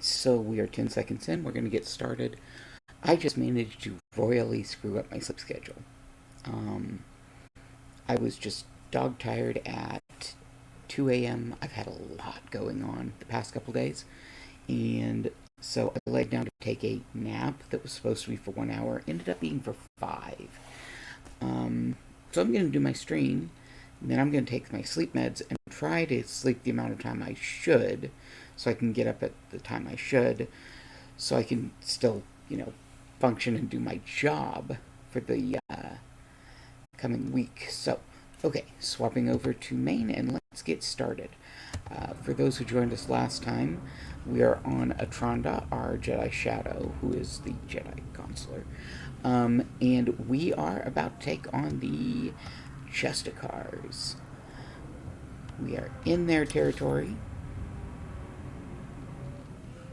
So we are 10 seconds in. We're going to get started. I just managed to royally screw up my sleep schedule. Um, I was just dog tired at 2 a.m. I've had a lot going on the past couple days. And so I laid down to take a nap that was supposed to be for 1 hour. Ended up being for 5. So I'm going to do my stream. And then I'm going to take my sleep meds and try to sleep the amount of time I should so I can get up at the time I should so I can still, function and do my job for the coming week. So, okay, swapping over to main and let's get started. For those who joined us last time, we are on Atronda, our Jedi Shadow, who is the Jedi Consular. And we are about to take on the Justicars. We are in their territory.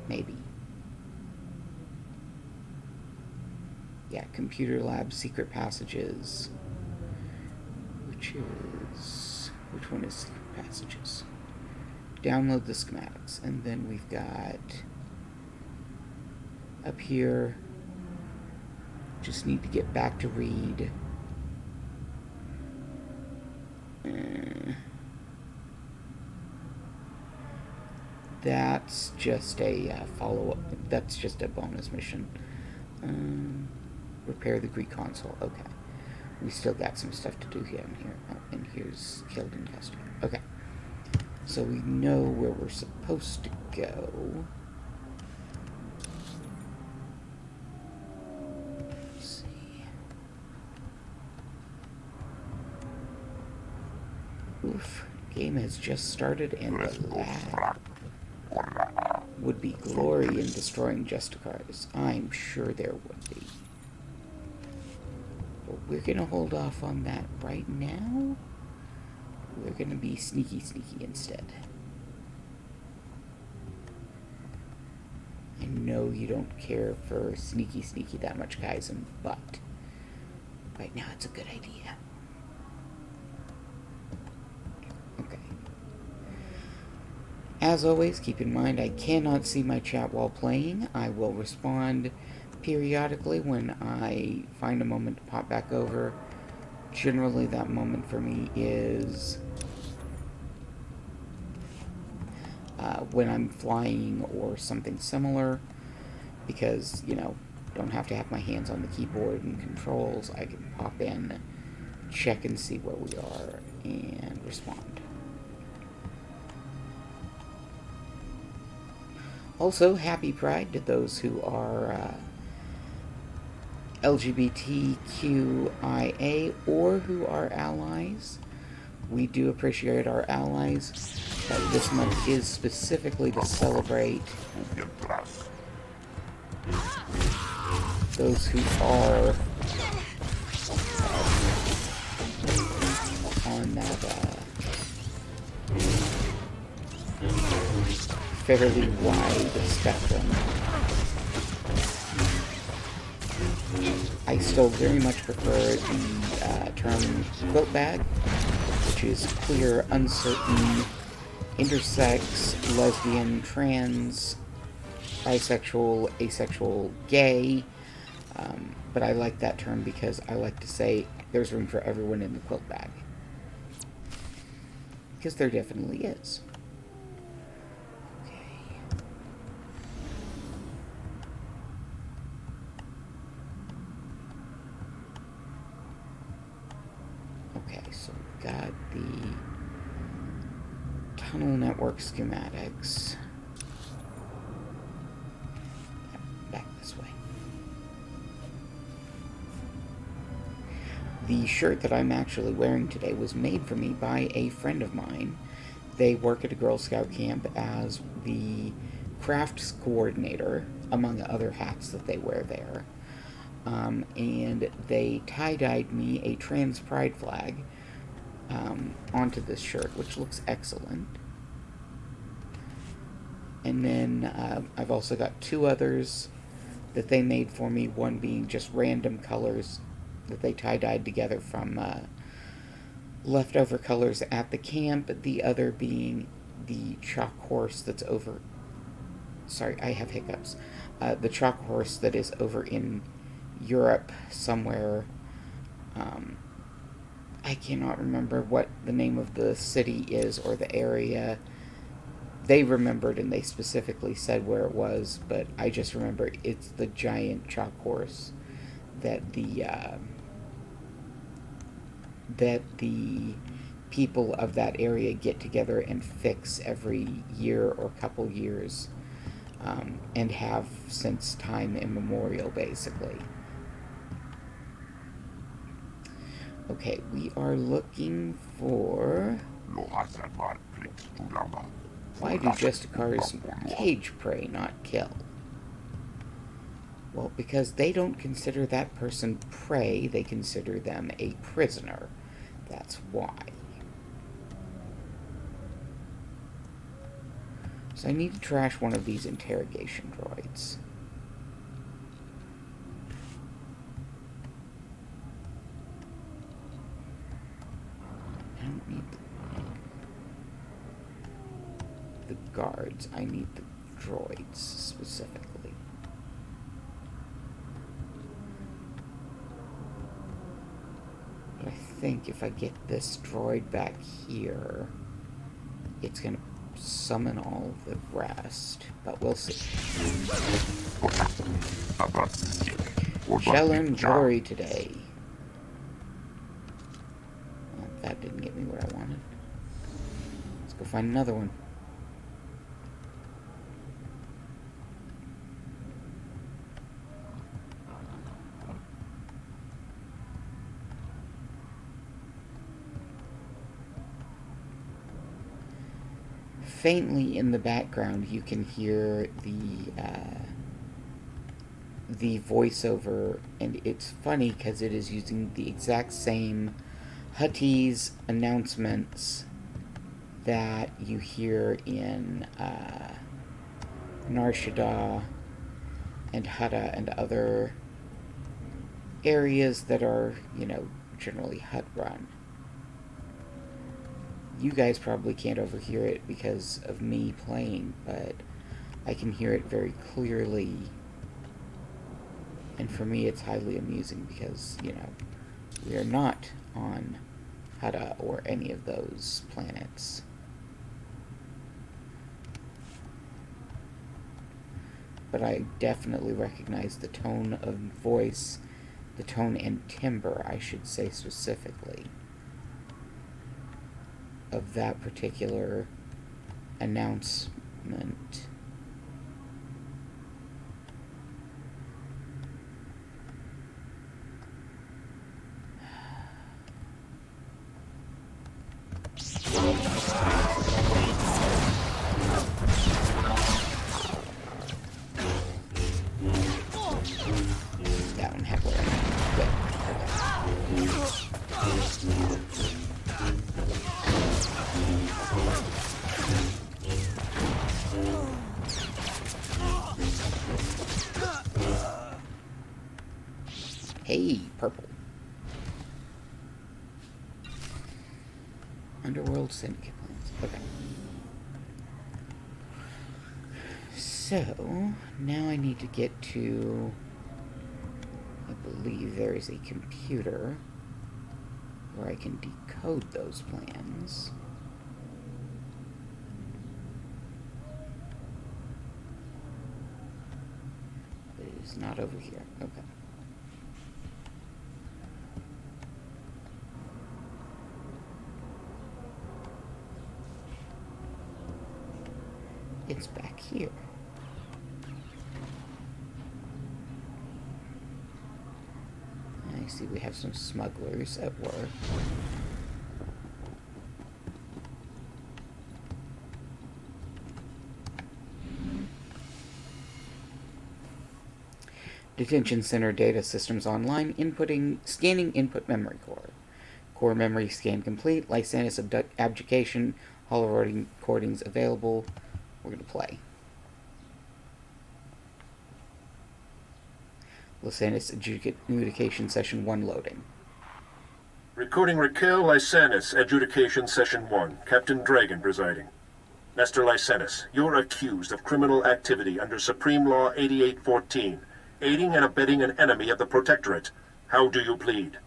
Maybe. Yeah, computer lab, secret passages. Which one is secret passages? Download the schematics. And then we've got up here, just need to get back to read. That's just a follow-up. That's just a bonus mission. Repair the Greek console. Okay. We still got some stuff to do here and here. Oh, and here's killed and tested. Okay. So we know where we're supposed to go. Let's see. Oof. Game has just started and the lag would be glory in destroying Justicars. I'm sure there would be. But we're gonna hold off on that right now. We're gonna be sneaky instead. I know you don't care for sneaky that much, Kaizen, but right now it's a good idea. Okay. As always, keep in mind I cannot see my chat while playing. I will respond periodically when I find a moment to pop back over. Generally, that moment for me is when I'm flying or something similar, because, don't have to have my hands on the keyboard and controls. I can pop in, check and see where we are, and respond. Also, happy Pride to those who are LGBTQIA or who are allies. We do appreciate our allies. This month is specifically to celebrate those who are on that fairly wide spectrum. I still very much prefer the term quilt bag, which is queer, uncertain, intersex, lesbian, trans, bisexual, asexual, gay. But I like that term because I like to say there's room for everyone in the quilt bag. Because there definitely is. Okay, so we've got the tunnel network schematics. Back this way. The shirt that I'm actually wearing today was made for me by a friend of mine. They work at a Girl Scout camp as the crafts coordinator, among other hats that they wear there. And they tie-dyed me a trans pride flag onto this shirt, which looks excellent. And then I've also got 2 others that they made for me, one being just random colors that they tie-dyed together from leftover colors at the camp, the other being the chalk horse that's over sorry, I have hiccups. The chalk horse that is over in Europe somewhere. I cannot remember what the name of the city is or the area. They remembered and they specifically said where it was, but I just remember it's the giant chalk horse that the people of that area get together and fix every year or couple years, and have since time immemorial, basically. Okay, we are looking for... Why do Justicars cage prey, not kill? Well, because they don't consider that person prey, they consider them a prisoner. That's why. So I need to trash one of these interrogation droids. I don't need the guards. I need the droids specifically. But I think if I get this droid back here, it's going to summon all of the rest. But we'll see. Shall earn glory today. Well, that didn't get me what I wanted. Let's go find another one. Faintly in the background, you can hear the voiceover, and it's funny because it is using the exact same Huttese announcements that you hear in Nar Shaddaa and Hutta and other areas that are, generally Hutt run. You guys probably can't overhear it because of me playing, but I can hear it very clearly. And for me, it's highly amusing because, we are not on Hutta or any of those planets. But I definitely recognize the tone of voice, the tone and timbre, I should say specifically, of that particular announcement. That one had where Hey, purple. Underworld Syndicate plans. Okay. So, now I need to get to... I believe there is a computer where I can decode those plans. But it is not over here. Okay. It's back here. I see we have some smugglers at work. Detention Center data systems online, scanning input memory core. Core memory scan complete, Lysanis abdication, holo recordings available. We're going to play. Lysanis adjudication session 1 loading. Recording Raquel Lysanis, adjudication session 1. Captain Dragon presiding. Master Lysanus, you're accused of criminal activity under Supreme Law 8814, aiding and abetting an enemy of the Protectorate. How do you plead?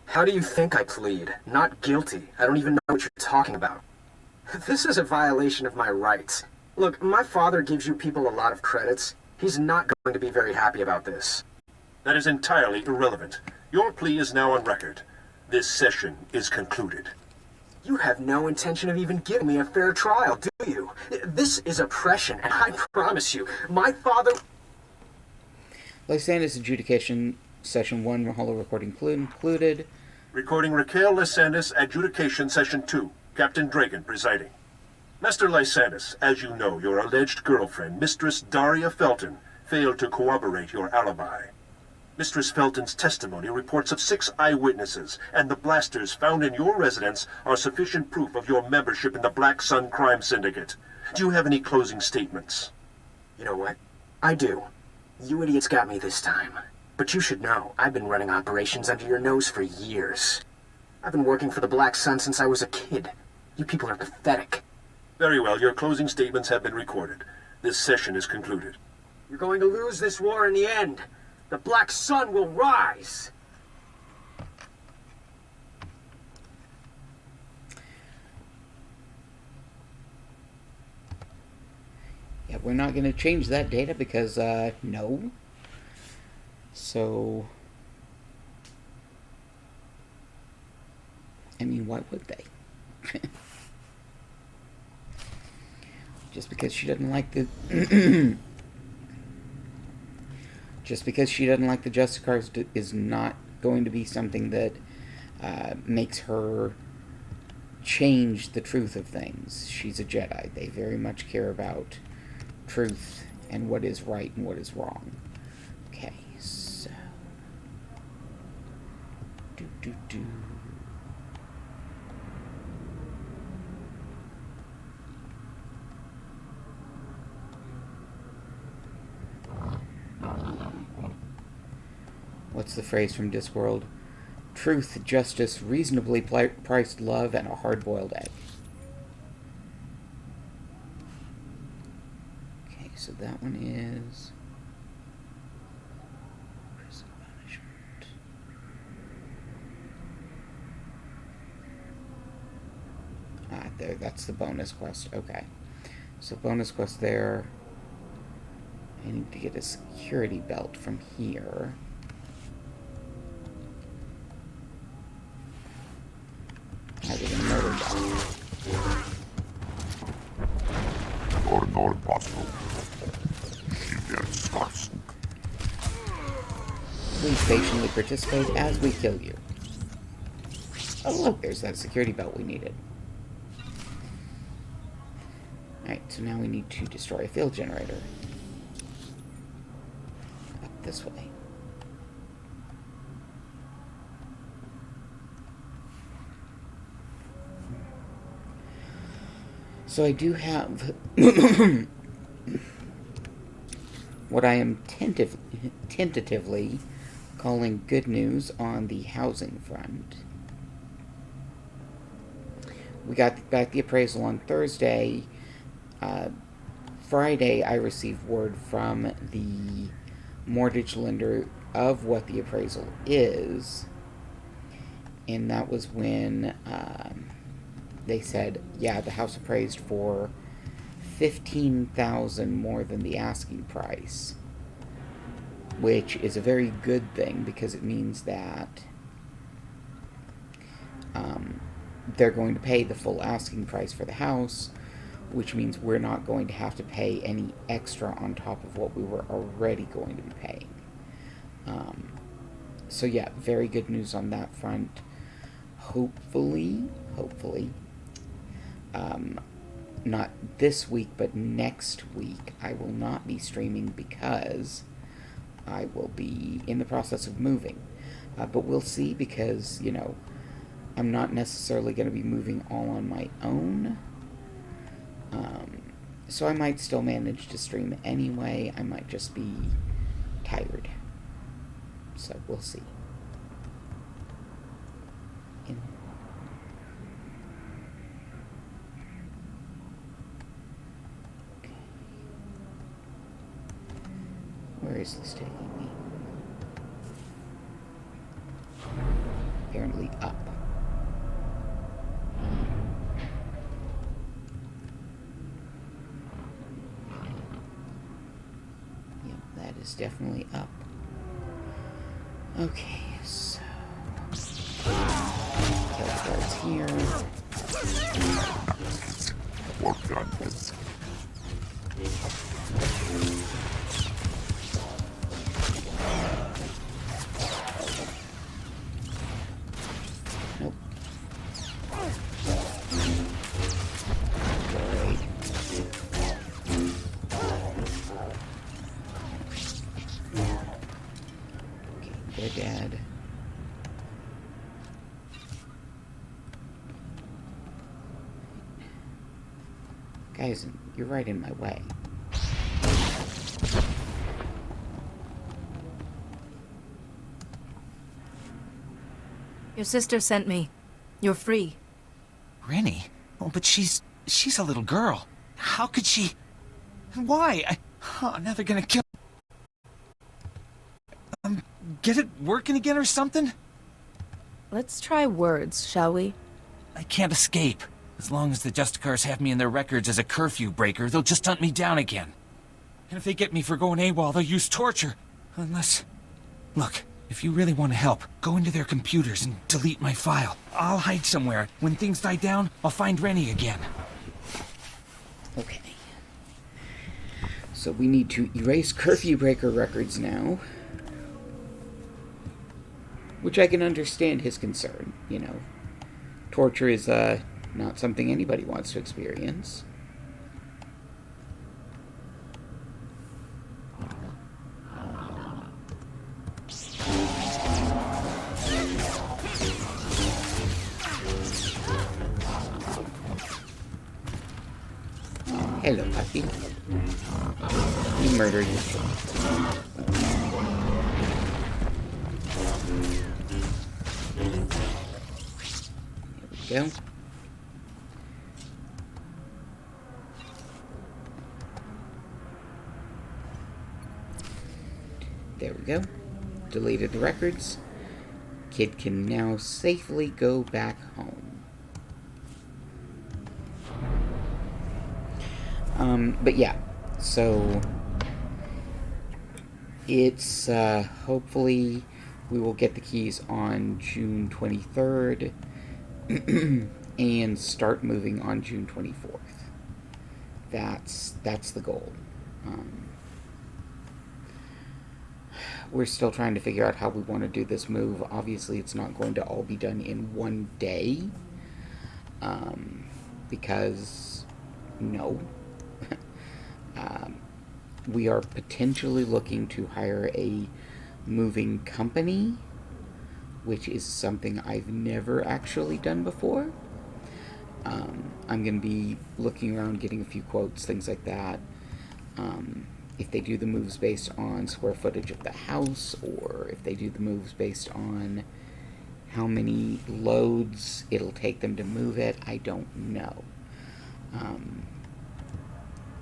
How do you think I plead? Not guilty. I don't even know what you're talking about. This is a violation of my rights. Look, my father gives you people a lot of credits. He's not going to be very happy about this. That is entirely irrelevant. Your plea is now on record. This session is concluded. You have no intention of even giving me a fair trial, do you? This is oppression, and I promise you, my father... Lysanus Adjudication, Session 1, holo recording concluded. Recording Raquel Lysanus Adjudication Session 2, Captain Dragon presiding. Master Lysanus, as you know, your alleged girlfriend, Mistress Daria Felton, failed to corroborate your alibi. Mistress Felton's testimony reports of 6 eyewitnesses, and the blasters found in your residence are sufficient proof of your membership in the Black Sun Crime Syndicate. Do you have any closing statements? You know what? I do. You idiots got me this time. But you should know, I've been running operations under your nose for years. I've been working for the Black Sun since I was a kid. You people are pathetic. Very well, your closing statements have been recorded. This session is concluded. You're going to lose this war in the end. The Black Sun will rise! Yeah, we're not going to change that data because, no. So, I mean, why would they? Just because she doesn't like the... Just because she doesn't like the Justicar's is not going to be something that makes her change the truth of things. She's a Jedi. They very much care about truth and what is right and what is wrong. Okay, so... Do. What's the phrase from Discworld? Truth, justice, reasonably priced love, and a hard-boiled egg. Okay, so that one is... prison punishment. Ah, there, that's the bonus quest. Okay. So bonus quest there. I need to get a security belt from here. I was a murder dog. Not impossible. Please patiently participate as we kill you. Oh look, there's that security belt we needed. Alright, so now we need to destroy a field generator. Up this way. So I do have what I am tentatively calling good news on the housing front. We got back the appraisal on Thursday. Friday, I received word from the mortgage lender of what the appraisal is, and that was when they said, yeah, the house appraised for $15,000 more than the asking price, which is a very good thing because it means that they're going to pay the full asking price for the house, which means we're not going to have to pay any extra on top of what we were already going to be paying. So yeah, very good news on that front. Hopefully, not this week, but next week, I will not be streaming because I will be in the process of moving. But we'll see because, you know, I'm not necessarily going to be moving all on my own. So I might still manage to stream anyway. I might just be tired. So we'll see. Where is this taking me? Apparently up. Yep, that is definitely up. Okay, so... Teleport's here. Work done. Nope. Droid. Okay, they're dead. Guys, you're right in my way. Your sister sent me. You're free. Rennie? Oh, but she's a little girl. How could she... Why? Now they're gonna kill... Get it working again or something? Let's try words, shall we? I can't escape. As long as the Justicars have me in their records as a curfew breaker, they'll just hunt me down again. And if they get me for going AWOL, they'll use torture. Unless... Look, if you really want to help, go into their computers and delete my file. I'll hide somewhere. When things die down, I'll find Rennie again. Okay. So we need to erase curfew breaker records now. Which I can understand his concern, you know. Torture is, not something anybody wants to experience. Hello, puppy. You murdered your friend. There we go. There we go. Deleted the records. Kid can now safely go back home. But yeah, so it's hopefully we will get the keys on June 23rd and start moving on June 24th. That's the goal. We're still trying to figure out how we want to do this move. Obviously, it's not going to all be done in one day. Because, no. We are potentially looking to hire a moving company, which is something I've never actually done before. I'm going to be looking around, getting a few quotes, things like that. If they do the moves based on square footage of the house, or if they do the moves based on how many loads it'll take them to move it, I don't know.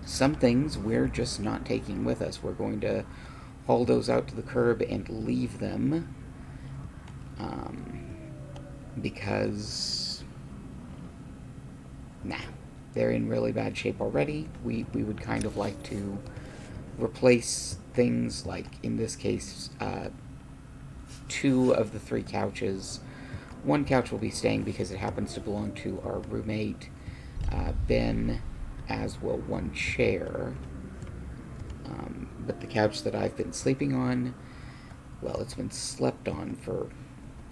Some things we're just not taking with us. We're going to haul those out to the curb and leave them, because, they're in really bad shape already. We would kind of like to replace things like, in this case, 2 of the 3 couches. 1 couch will be staying because it happens to belong to our roommate, Ben, as will 1 chair. But the couch that I've been sleeping on, well, it's been slept on for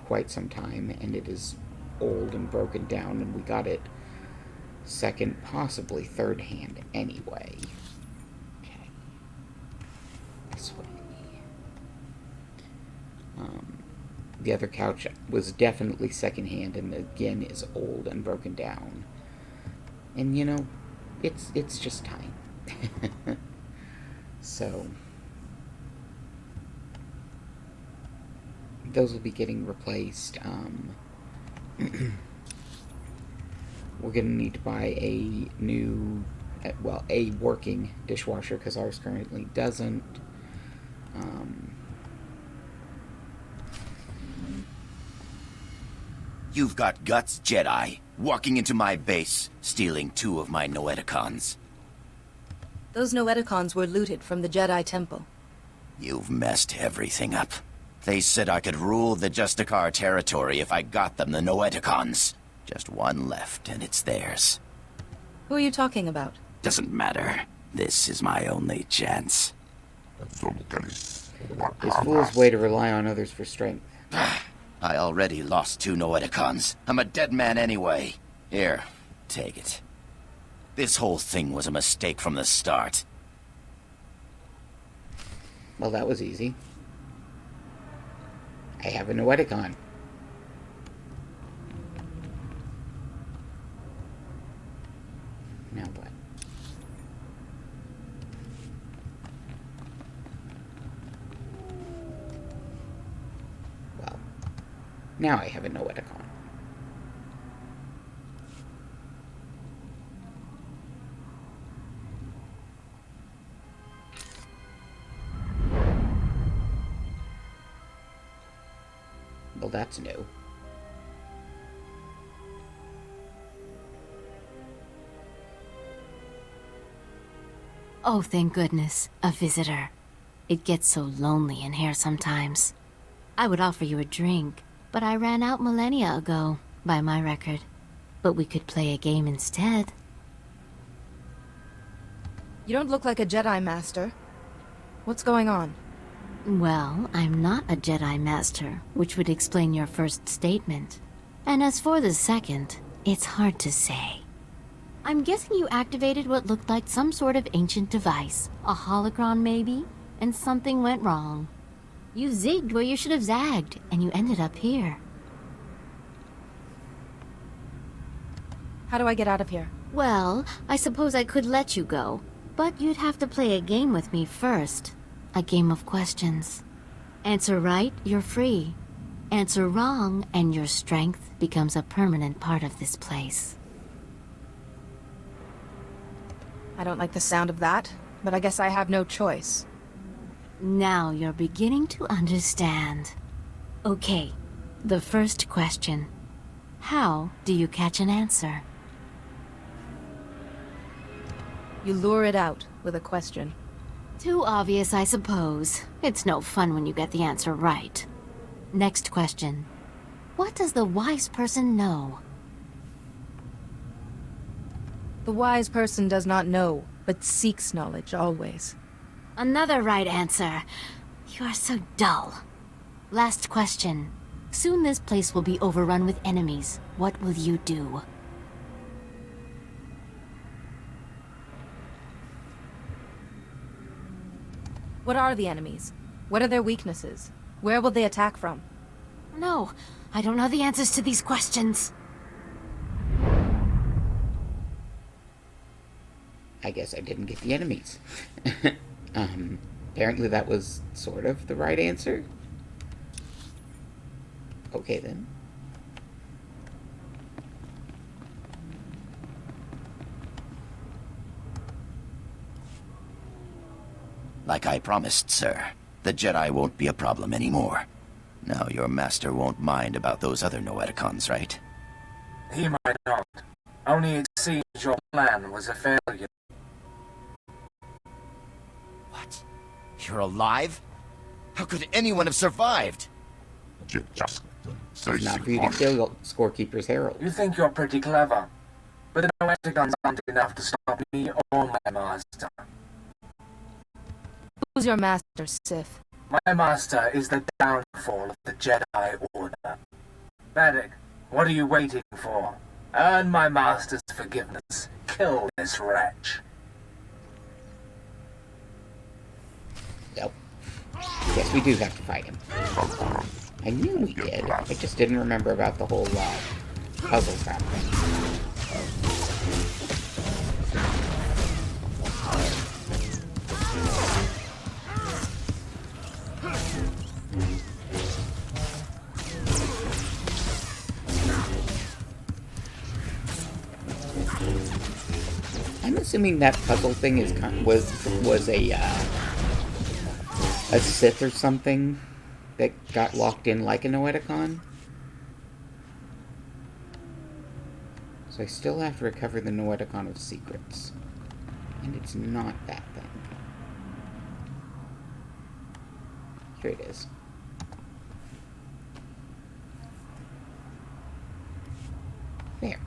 quite some time, and it is old and broken down, and we got it second, possibly third hand anyway. Okay. This way. The other couch was definitely secondhand, and again is old and broken down. And you know, it's just time. So those will be getting replaced. We're gonna need to buy a new, well, a working dishwasher because ours currently doesn't. You've got guts, Jedi. Walking into my base, stealing 2 of my Noeticons. Those Noeticons were looted from the Jedi Temple. You've messed everything up. They said I could rule the Justicar territory if I got them the Noeticons. Just one left, and it's theirs. Who are you talking about? Doesn't matter. This is my only chance. This fool's way to rely on others for strength. I already lost 2 Noeticons. I'm a dead man anyway. Here, take it. This whole thing was a mistake from the start. Well, that was easy. I have a Noeticon. Now what? Well, now I have a Noeticon. Well, that's new. Oh, thank goodness. A visitor. It gets so lonely in here sometimes. I would offer you a drink, but I ran out millennia ago, by my record. But we could play a game instead. You don't look like a Jedi Master. What's going on? Well, I'm not a Jedi Master, which would explain your first statement. And as for the second, it's hard to say. I'm guessing you activated what looked like some sort of ancient device. A holocron, maybe? And something went wrong. You zigged where you should have zagged, and you ended up here. How do I get out of here? Well, I suppose I could let you go, but you'd have to play a game with me first. A game of questions. Answer right, you're free. Answer wrong, and your strength becomes a permanent part of this place. I don't like the sound of that, but I guess I have no choice. Now you're beginning to understand. Okay, the first question. How do you catch an answer? You lure it out with a question. Too obvious, I suppose. It's no fun when you get the answer right. Next question. What does the wise person know? The wise person does not know, but seeks knowledge always. Another right answer. You are so dull. Last question. Soon this place will be overrun with enemies. What will you do? What are the enemies? What are their weaknesses? Where will they attack from? No, I don't know the answers to these questions. I guess I didn't get the enemies. Apparently that was sort of the right answer. Okay then. Like I promised, sir. The Jedi won't be a problem anymore. Now your master won't mind about those other Noeticons, right? He might not. Only it seems your plan was a failure. What? You're alive? How could anyone have survived? Just say It's not for you to kill Scorekeeper's Herald. You think you're pretty clever, but the Noeticons aren't enough to stop me or my master. Who's your master, Sith? My master is the downfall of the Jedi Order. Paddock, what are you waiting for? Earn my master's forgiveness. Kill this wretch. Nope. Yes, we do have to fight him. I knew we did. I just didn't remember about the whole puzzle trap thing. I'm assuming that puzzle thing is was a a Sith or something that got locked in like a Noeticon. So I still have to recover the Noeticon of Secrets. And it's not that thing. Here it is. There.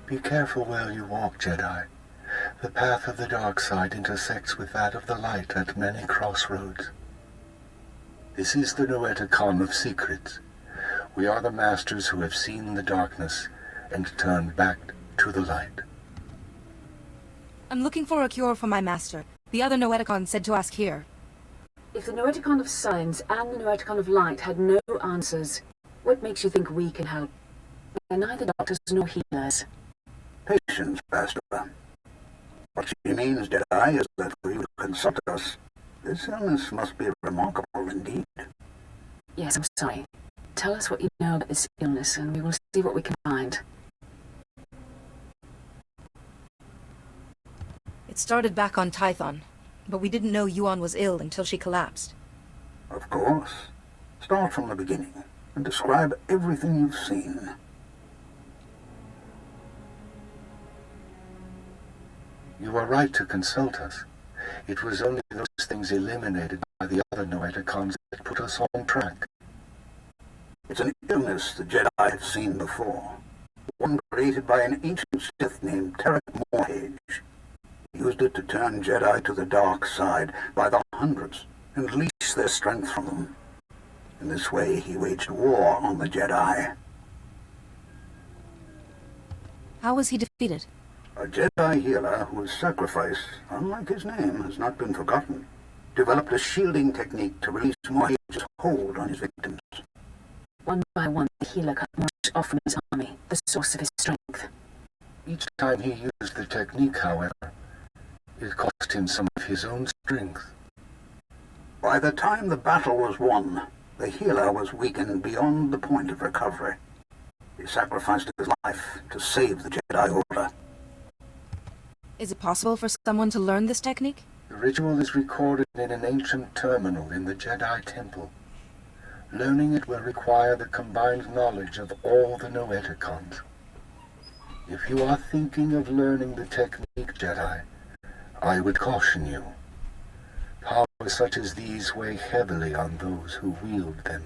Be careful where you walk, Jedi. The path of the dark side intersects with that of the light at many crossroads. This is the Noeticon of Secrets. We are the masters who have seen the darkness and turned back to the light. I'm looking for a cure for my master. The other Noeticon said to ask here. If the Noeticon of Science and the Noeticon of Light had no answers, what makes you think we can help? They're neither doctors nor healers. Patience, Master. What she means, Jedi, is that for you to consult us, this illness must be remarkable indeed. Yes, I'm sorry. Tell us what you know about this illness, and we will see what we can find. It started back on Tython, but we didn't know Yuan was ill until she collapsed. Of course. Start from the beginning, and describe everything you've seen. You are right to consult us. It was only those things eliminated by the other Noeticons that put us on track. It's an illness the Jedi have seen before. One created by an ancient Sith named Tarek Morhage. He used it to turn Jedi to the dark side by the hundreds and leech their strength from them. In this way, he waged war on the Jedi. How was he defeated? A Jedi healer whose sacrifice, unlike his name, has not been forgotten, developed a shielding technique to release Morhage's hold on his victims. One by one, the healer cut Morhage off from his army, the source of his strength. Each time he used the technique, however, it cost him some of his own strength. By the time the battle was won, the healer was weakened beyond the point of recovery. He sacrificed his life to save the Jedi Order. Is it possible for someone to learn this technique? The ritual is recorded in an ancient terminal in the Jedi Temple. Learning it will require the combined knowledge of all the Noeticons. If you are thinking of learning the technique, Jedi, I would caution you. Powers such as these weigh heavily on those who wield them.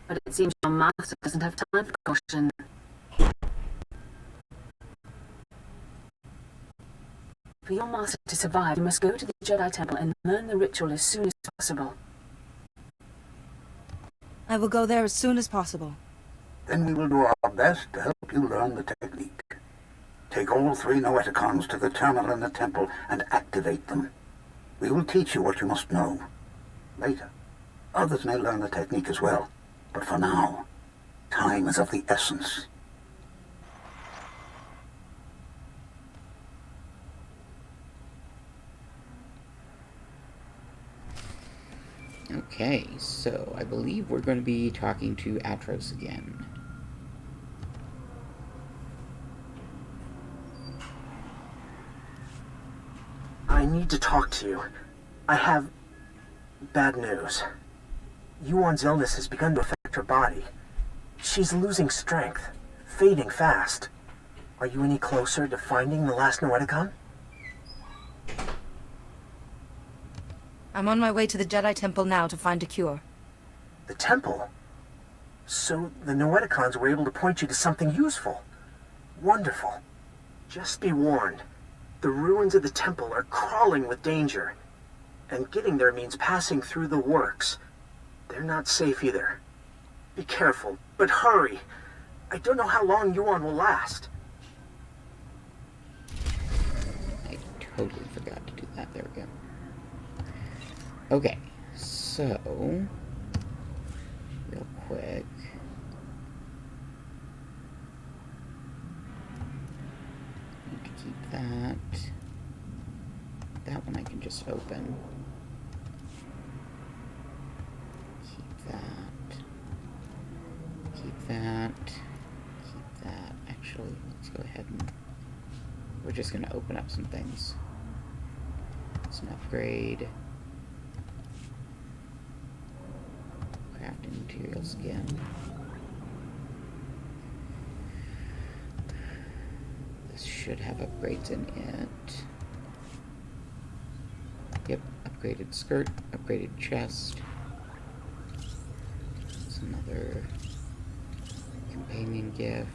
But it seems your master doesn't have time for caution. For your master to survive, you must go to the Jedi Temple and learn the ritual as soon as possible. I will go there as soon as possible. Then we will do our best to help you learn the technique. Take all 3 Noeticons to the terminal in the temple and activate them. We will teach you what you must know. Later, others may learn the technique as well. But for now, time is of the essence. Okay, so I believe we're going to be talking to Atros again. I need to talk to you. I have bad news. Yuan's illness has begun to affect her body. She's losing strength, fading fast. Are you any closer to finding the last Noeticon? I'm on my way to the Jedi Temple now to find a cure. The temple? So the Noeticons were able to point you to something useful. Wonderful. Just be warned. The ruins of the temple are crawling with danger. And getting there means passing through the works. They're not safe either. Be careful, but hurry. I don't know how long Yuan will last. I totally forgot to do that. There we go. Okay, so real quick. Need to keep that. That one I can just open. ahead and we're just going to open up some things. It's an upgrade. Crafting materials again. This should have upgrades in it. Yep, upgraded skirt, upgraded chest. There's another companion gift.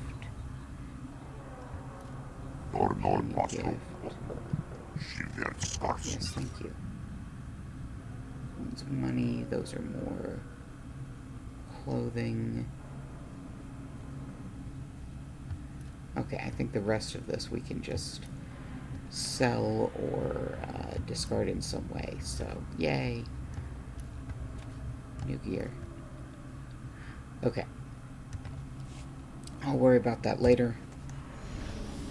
Yes, thank you. One's money, those are more clothing. Okay, I think the rest of this we can just sell or discard in some way, so yay. New gear. Okay. I'll worry about that later.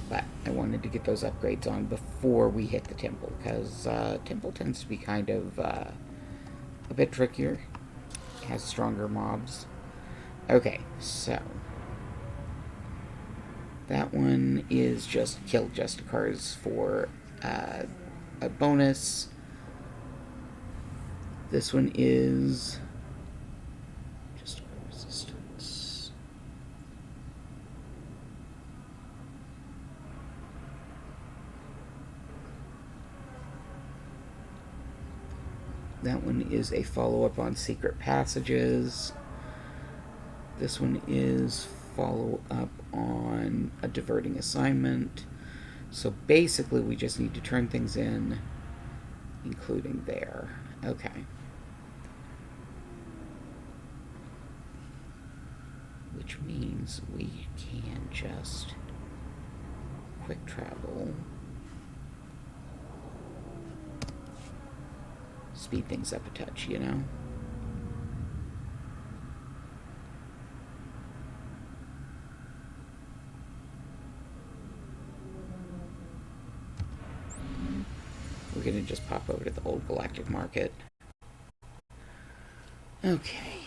But I wanted to get those upgrades on before we hit the temple, because temple tends to be kind of a bit trickier. It has stronger mobs. Okay, so that one is just kill Justicars for a bonus. This one is just resistance. That one is a follow-up on secret passages. This one is follow-up on a diverting assignment. So basically we just need to turn things in, including there. Okay. Which means we can just quick travel. Speed things up a touch, you know? We're gonna just pop over to the old galactic market. Okay.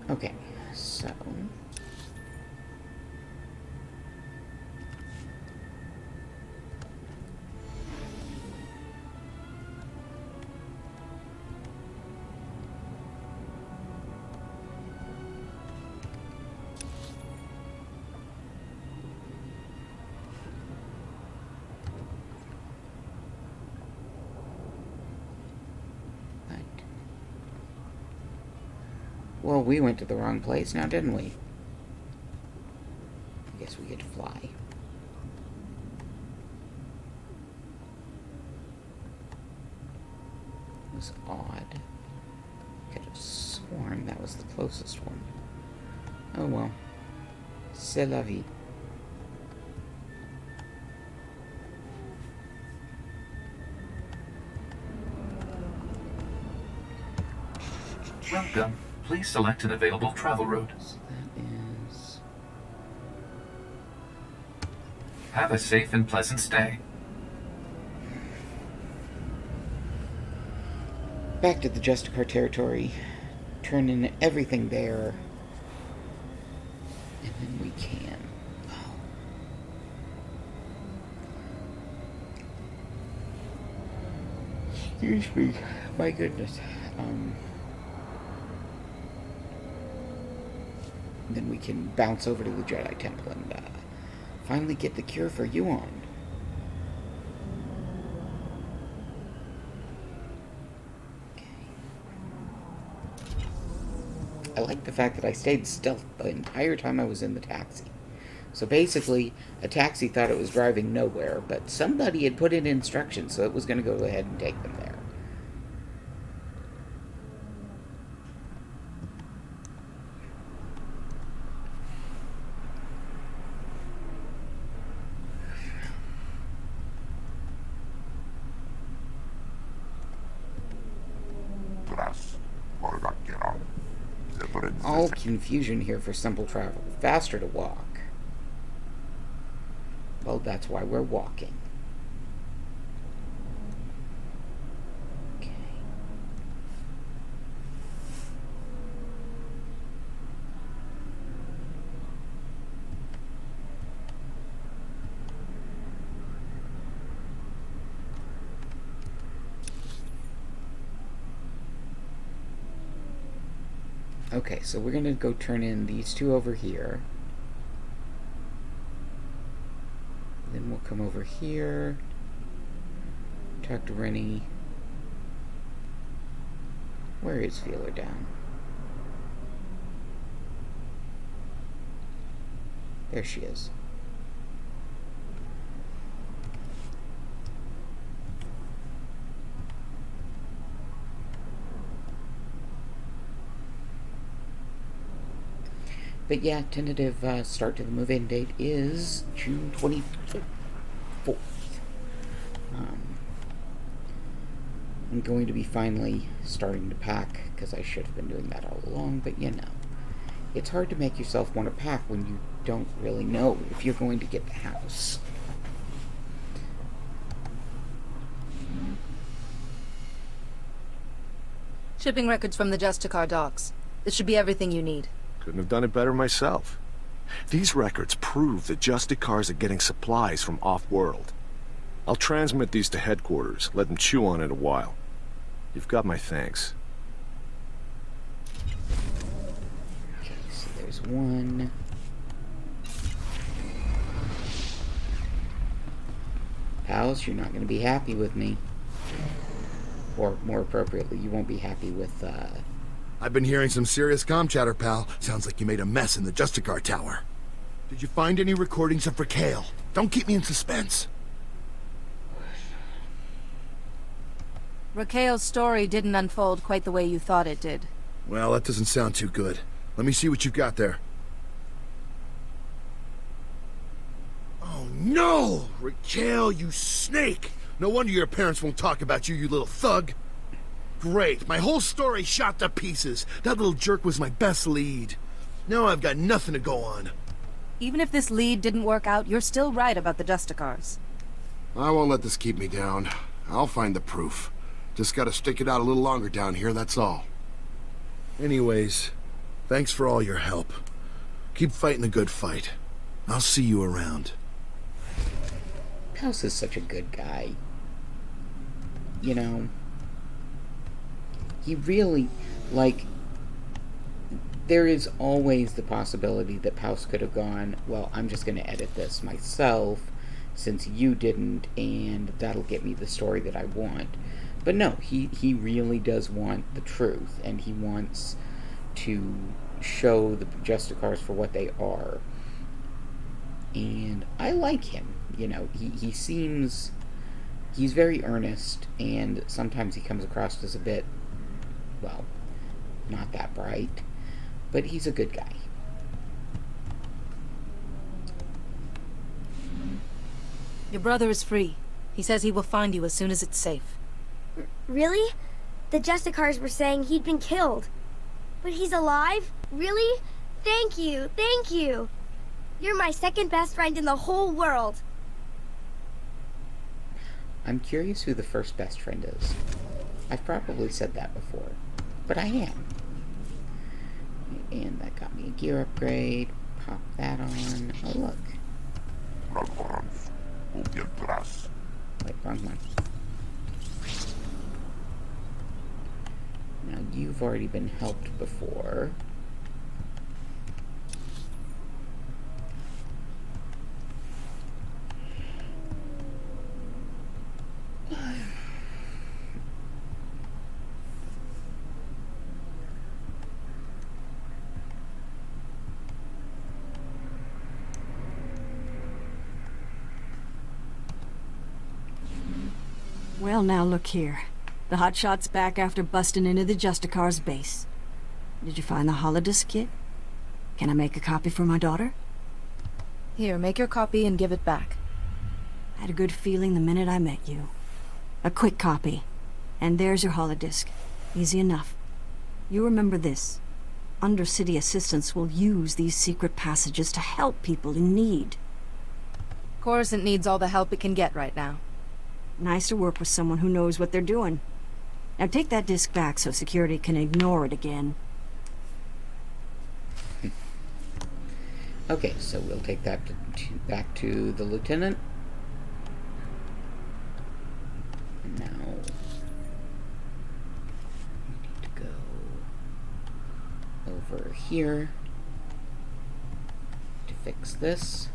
Okay, so well, we went to the wrong place now, didn't we? I guess we get to fly. It was odd. Could have sworn that was the closest one. Oh well. C'est la vie. Welcome. Please select an available travel route. So that is... Have a safe and pleasant stay. Back to the Justicar territory. Turn in everything there. And then we can... Oh. Excuse me. My goodness. Then we can bounce over to the Jedi Temple and finally get the cure for Yuan. Okay. I like the fact that I stayed stealth the entire time I was in the taxi. So basically, a taxi thought it was driving nowhere, but somebody had put in instructions, so it was going to go ahead and take them there. All confusion here for simple travel. Faster to walk. Well, that's why we're walking. Okay, so we're gonna go turn in these two over here. Then we'll come over here. Talk to Rennie. Where is Feeler Down? There she is. But yeah, tentative start to the move-in date is June 24th. I'm going to be finally starting to pack, because I should have been doing that all along, but you know. It's hard to make yourself want to pack when you don't really know if you're going to get the house. Shipping records from the Justicar docks. This should be everything you need. Couldn't have done it better myself. These records prove that Justicars are getting supplies from off-world. I'll transmit these to headquarters, let them chew on it a while. You've got my thanks. Okay, so there's one. Pals, you're not going to be happy with me. Or, more appropriately, you won't be happy with, I've been hearing some serious comm chatter, pal. Sounds like you made a mess in the Justicar Tower. Did you find any recordings of Raquel? Don't keep me in suspense. Raquel's story didn't unfold quite the way you thought it did. Well, that doesn't sound too good. Let me see what you've got there. Oh, no! Raquel, you snake! No wonder your parents won't talk about you, you little thug. Great, my whole story shot to pieces. That little jerk was my best lead. Now I've got nothing to go on. Even if this lead didn't work out, you're still right about the Justicars. I won't let this keep me down. I'll find the proof. Just gotta stick it out a little longer down here, that's all. Anyways, thanks for all your help. Keep fighting a good fight. I'll see you around. Pals is such a good guy. You know, he really, like, there is always the possibility that Paus could have gone, well, I'm just going to edit this myself, since you didn't, and that'll get me the story that I want. But no, he really does want the truth, and he wants to show the Justicars for what they are. And I like him. You know, he seems... he's very earnest, and sometimes he comes across as a bit, well, not that bright. But he's a good guy. Your brother is free. He says he will find you as soon as it's safe. Really? The Justicars were saying he'd been killed. But he's alive? Really? Thank you, thank you. You're my second best friend in the whole world. I'm curious who the first best friend is. I've probably said that before, but I am. And that got me a gear upgrade. Pop that on. Oh, look. Wait, wrong one. Now, you've already been helped before. Well, now look here. The hotshot's back after busting into the Justicar's base. Did you find the holodisc kit? Can I make a copy for my daughter? Here, make your copy and give it back. I had a good feeling the minute I met you. A quick copy. And there's your holodisc. Easy enough. You remember this. Undercity assistants will use these secret passages to help people in need. Coruscant needs all the help it can get right now. Nice to work with someone who knows what they're doing. Now take that disc back so security can ignore it again. Okay, so we'll take that back to the lieutenant. Now, we need to go over over here to fix this.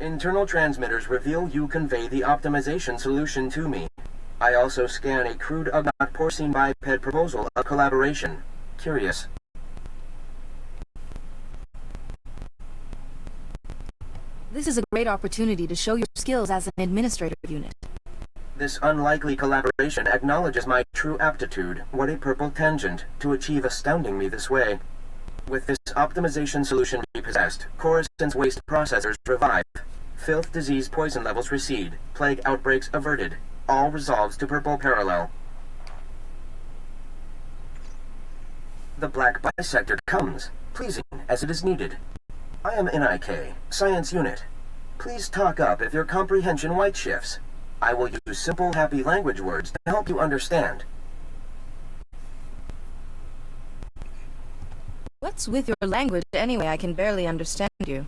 Internal transmitters reveal you convey the optimization solution to me. I also scan a crude Ugnaught porcine biped proposal of collaboration. Curious. This is a great opportunity to show your skills as an administrative unit. This unlikely collaboration acknowledges my true aptitude, what a purple tangent, to achieve astounding me this way. With this optimization solution repossessed, Coruscant's waste processors revive. Filth, disease, poison levels recede. Plague outbreaks averted. All resolves to purple parallel. The black bisector comes, pleasing as it is needed. I am NIK, Science Unit. Please talk up if your comprehension white shifts. I will use simple, happy language words to help you understand. What's with your language anyway? I can barely understand you.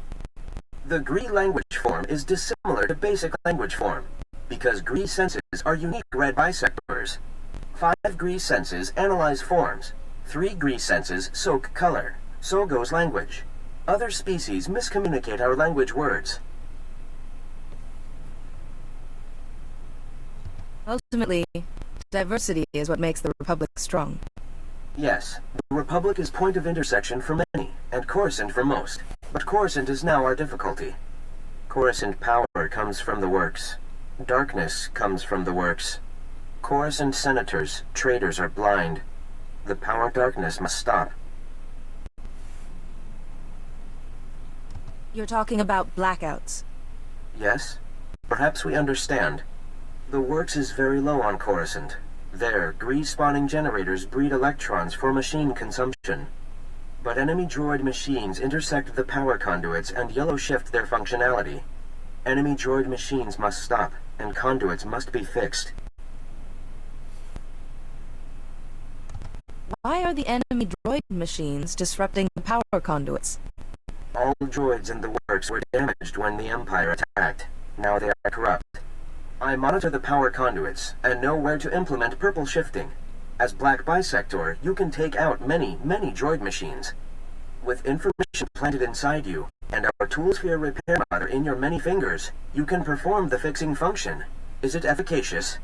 The Gree language form is dissimilar to basic language form, because Gree senses are unique red bisectors. 5 Gree senses analyze forms. 3 Gree senses soak color. So goes language. Other species miscommunicate our language words. Ultimately, diversity is what makes the Republic strong. Yes, the Republic is point of intersection for many, and Coruscant for most. But Coruscant is now our difficulty. Coruscant power comes from the works. Darkness comes from the works. Coruscant senators, traitors are blind. The power darkness must stop. You're talking about blackouts. Yes? Perhaps we understand. The works is very low on Coruscant. There, Gree-spawning generators breed electrons for machine consumption. But enemy droid machines intersect the power conduits and yellow shift their functionality. Enemy droid machines must stop, and conduits must be fixed. Why are the enemy droid machines disrupting the power conduits? All droids in the works were damaged when the Empire attacked. Now they are corrupt. I monitor the power conduits, and know where to implement purple shifting. As Black Bisector, you can take out many, many droid machines. With information planted inside you, and our Toolsphere repair modder in your many fingers, you can perform the fixing function. Is it efficacious?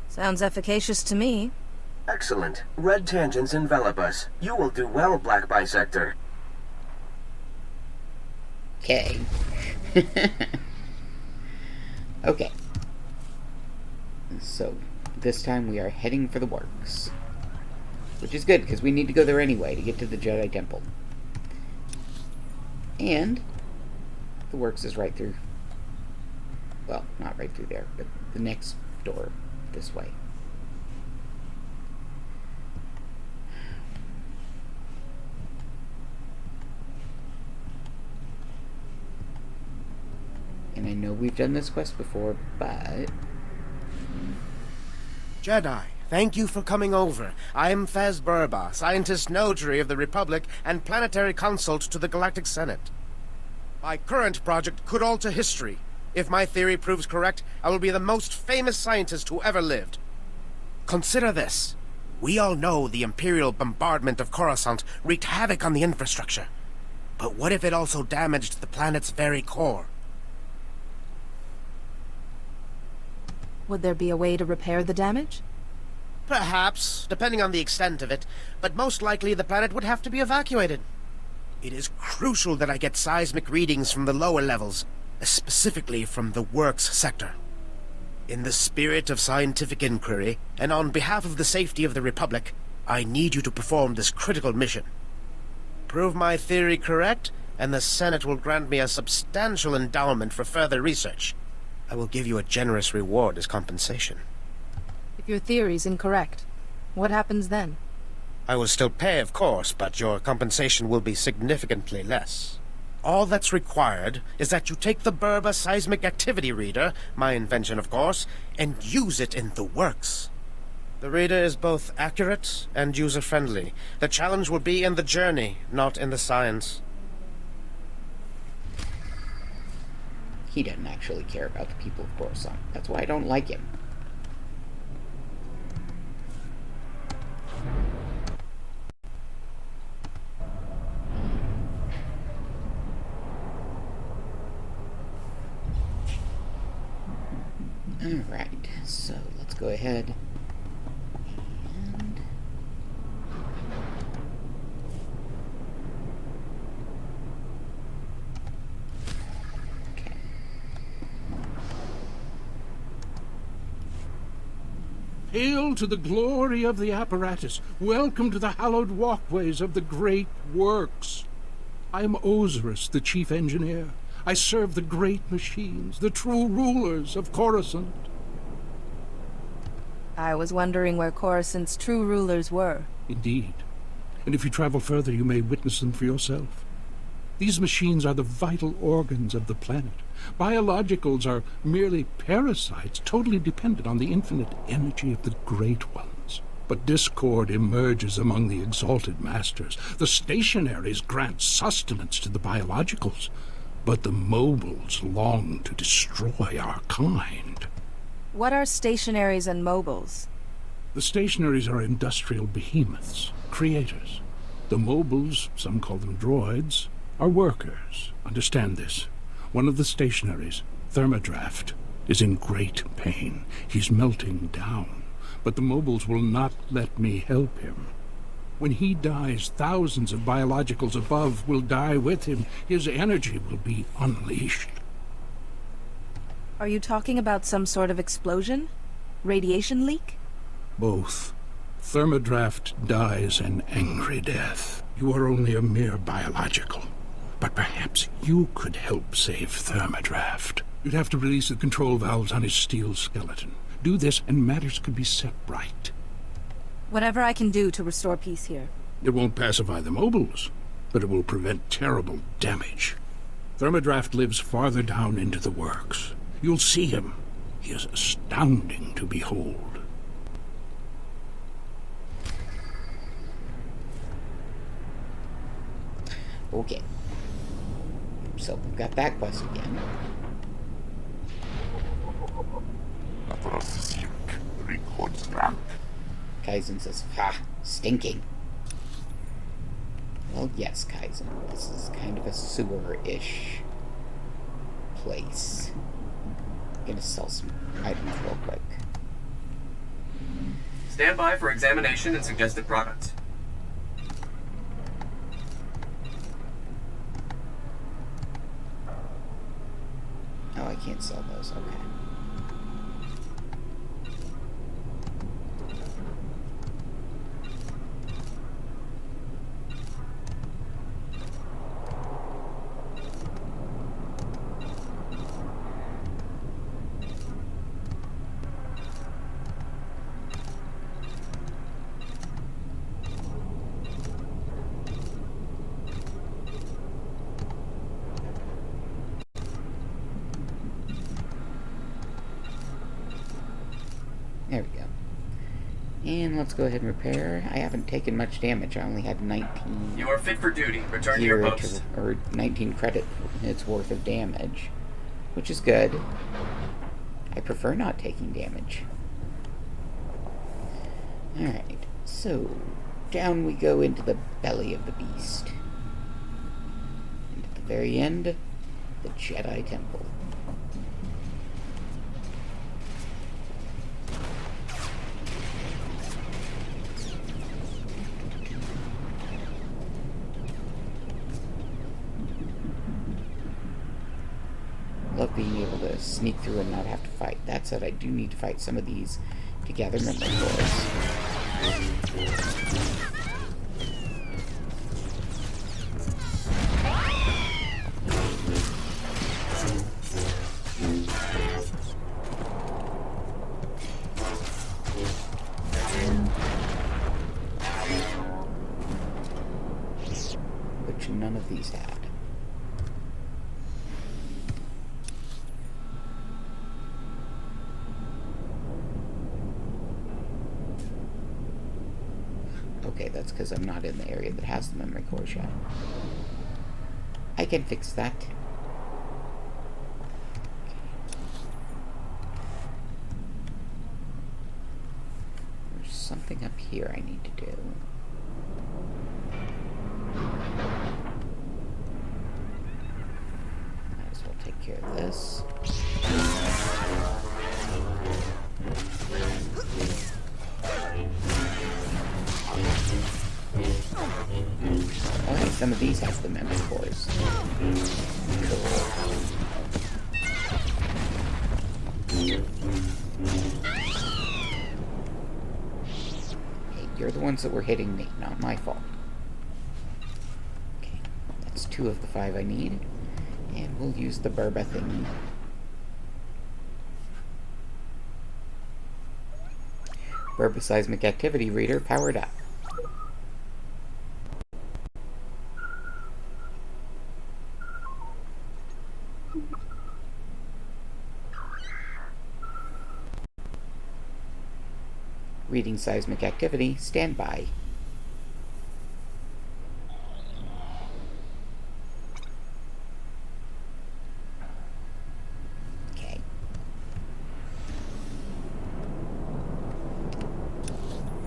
Sounds efficacious to me. Excellent. Red tangents envelop us. You will do well, Black Bisector. Okay. Okay. So, this time we are heading for the works. Which is good, because we need to go there anyway to get to the Jedi Temple. And the works is right through... Well, not right through there, but the next door this way. And I know we've done this quest before, but... Jedi, thank you for coming over. I'm Fez Burba, Scientist Notary of the Republic and Planetary Consult to the Galactic Senate. My current project could alter history. If my theory proves correct, I will be the most famous scientist who ever lived. Consider this. We all know the Imperial bombardment of Coruscant wreaked havoc on the infrastructure. But what if it also damaged the planet's very core? Would there be a way to repair the damage? Perhaps, depending on the extent of it, but most likely the planet would have to be evacuated. It is crucial that I get seismic readings from the lower levels, specifically from the Works sector. In the spirit of scientific inquiry, and on behalf of the safety of the Republic, I need you to perform this critical mission. Prove my theory correct, and the Senate will grant me a substantial endowment for further research. I will give you a generous reward as compensation. If your theory's incorrect, what happens then? I will still pay, of course, but your compensation will be significantly less. All that's required is that you take the Burba Seismic Activity Reader, my invention of course, and use it in the works. The reader is both accurate and user-friendly. The challenge will be in the journey, not in the science. He doesn't actually care about the people of Coruscant. That's why I don't like him. Alright, so let's go ahead and... Okay. Hail to the glory of the apparatus. Welcome to the hallowed walkways of the great works. I am Osiris, the chief engineer. I serve the great machines, the true rulers of Coruscant. I was wondering where Coruscant's true rulers were. Indeed. And if you travel further, you may witness them for yourself. These machines are the vital organs of the planet. Biologicals are merely parasites, totally dependent on the infinite energy of the Great Ones. But discord emerges among the exalted masters. The stationaries grant sustenance to the biologicals, but the mobiles long to destroy our kind. What are stationaries and mobiles? The stationaries are industrial behemoths, creators. The mobiles, some call them droids, are workers. Understand this. One of the stationaries, Thermodraft, is in great pain. He's melting down, but the mobiles will not let me help him. When he dies, thousands of biologicals above will die with him. His energy will be unleashed. Are you talking about some sort of explosion? Radiation leak? Both. Thermodraft dies an angry death. You are only a mere biological. But perhaps you could help save Thermodraft. You'd have to release the control valves on his steel skeleton. Do this, and matters could be set right. Whatever I can do to restore peace here. It won't pacify the mobiles, but it will prevent terrible damage. Thermodraft lives farther down into the works. You'll see him. He is astounding to behold. Okay. So we've got that quest again. Kaizen says, "Ha! Stinking." Well, yes, Kaizen. This is kind of a sewer-ish place. I'm gonna sell some items real quick. Stand by for examination and suggested products. Oh, I can't sell those. Okay. There we go. And let's go ahead and repair. I haven't taken much damage. I only had 19... You are fit for duty. Return to your post. Or 19 credit its worth of damage, which is good. I prefer not taking damage. Alright, so down we go into the belly of the beast. And at the very end, the Jedi Temple. Love being able to sneak through and not have to fight. That said, I do need to fight some of these to gather memory cores. Which none of these had. Okay, that's because I'm not in the area that has the memory cores yet. I can fix that. There's something up here I need to do. Might as well take care of this. Okay, some of these have the memory cores. Hey, you're the ones that were hitting me, not my fault. Okay, that's 2 of the 5 I need. And we'll use the Burba thing. Burba Seismic Activity Reader powered up. Reading seismic activity, stand by. Okay.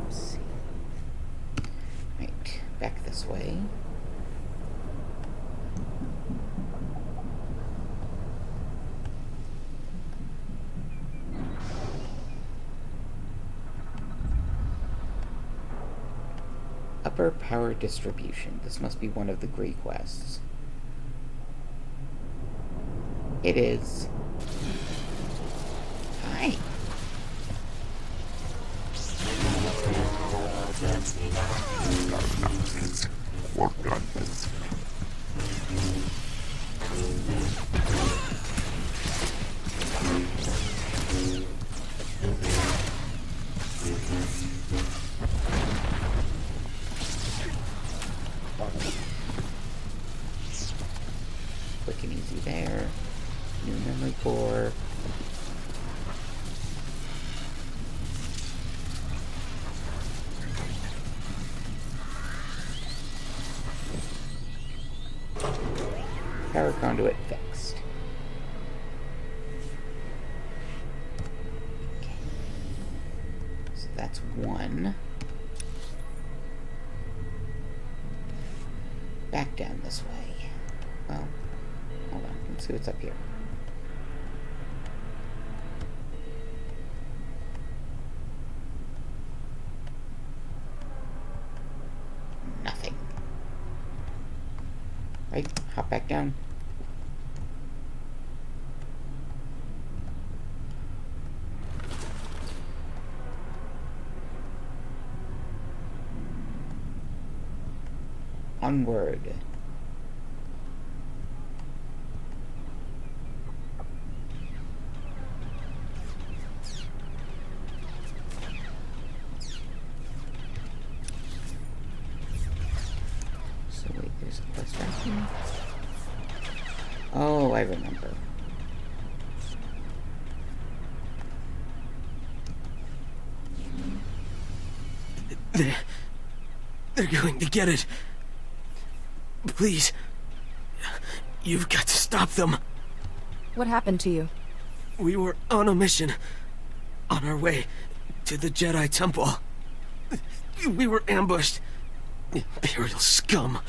Let's see. Right, back this way. Upper power distribution. This must be one of the Gree quests. It is. Hi. Quick and easy there. New memory core. Power conduit fixed. Okay. So that's 1. Back down this way. Well, hold on. Let's see what's up here. Nothing. Right, hop back down. Onward. So wait, there's a quest right here. Oh, I remember. They're going to get it. Please. You've got to stop them. What happened to you? We were on a mission. On our way to the Jedi Temple. We were ambushed. Imperial scum.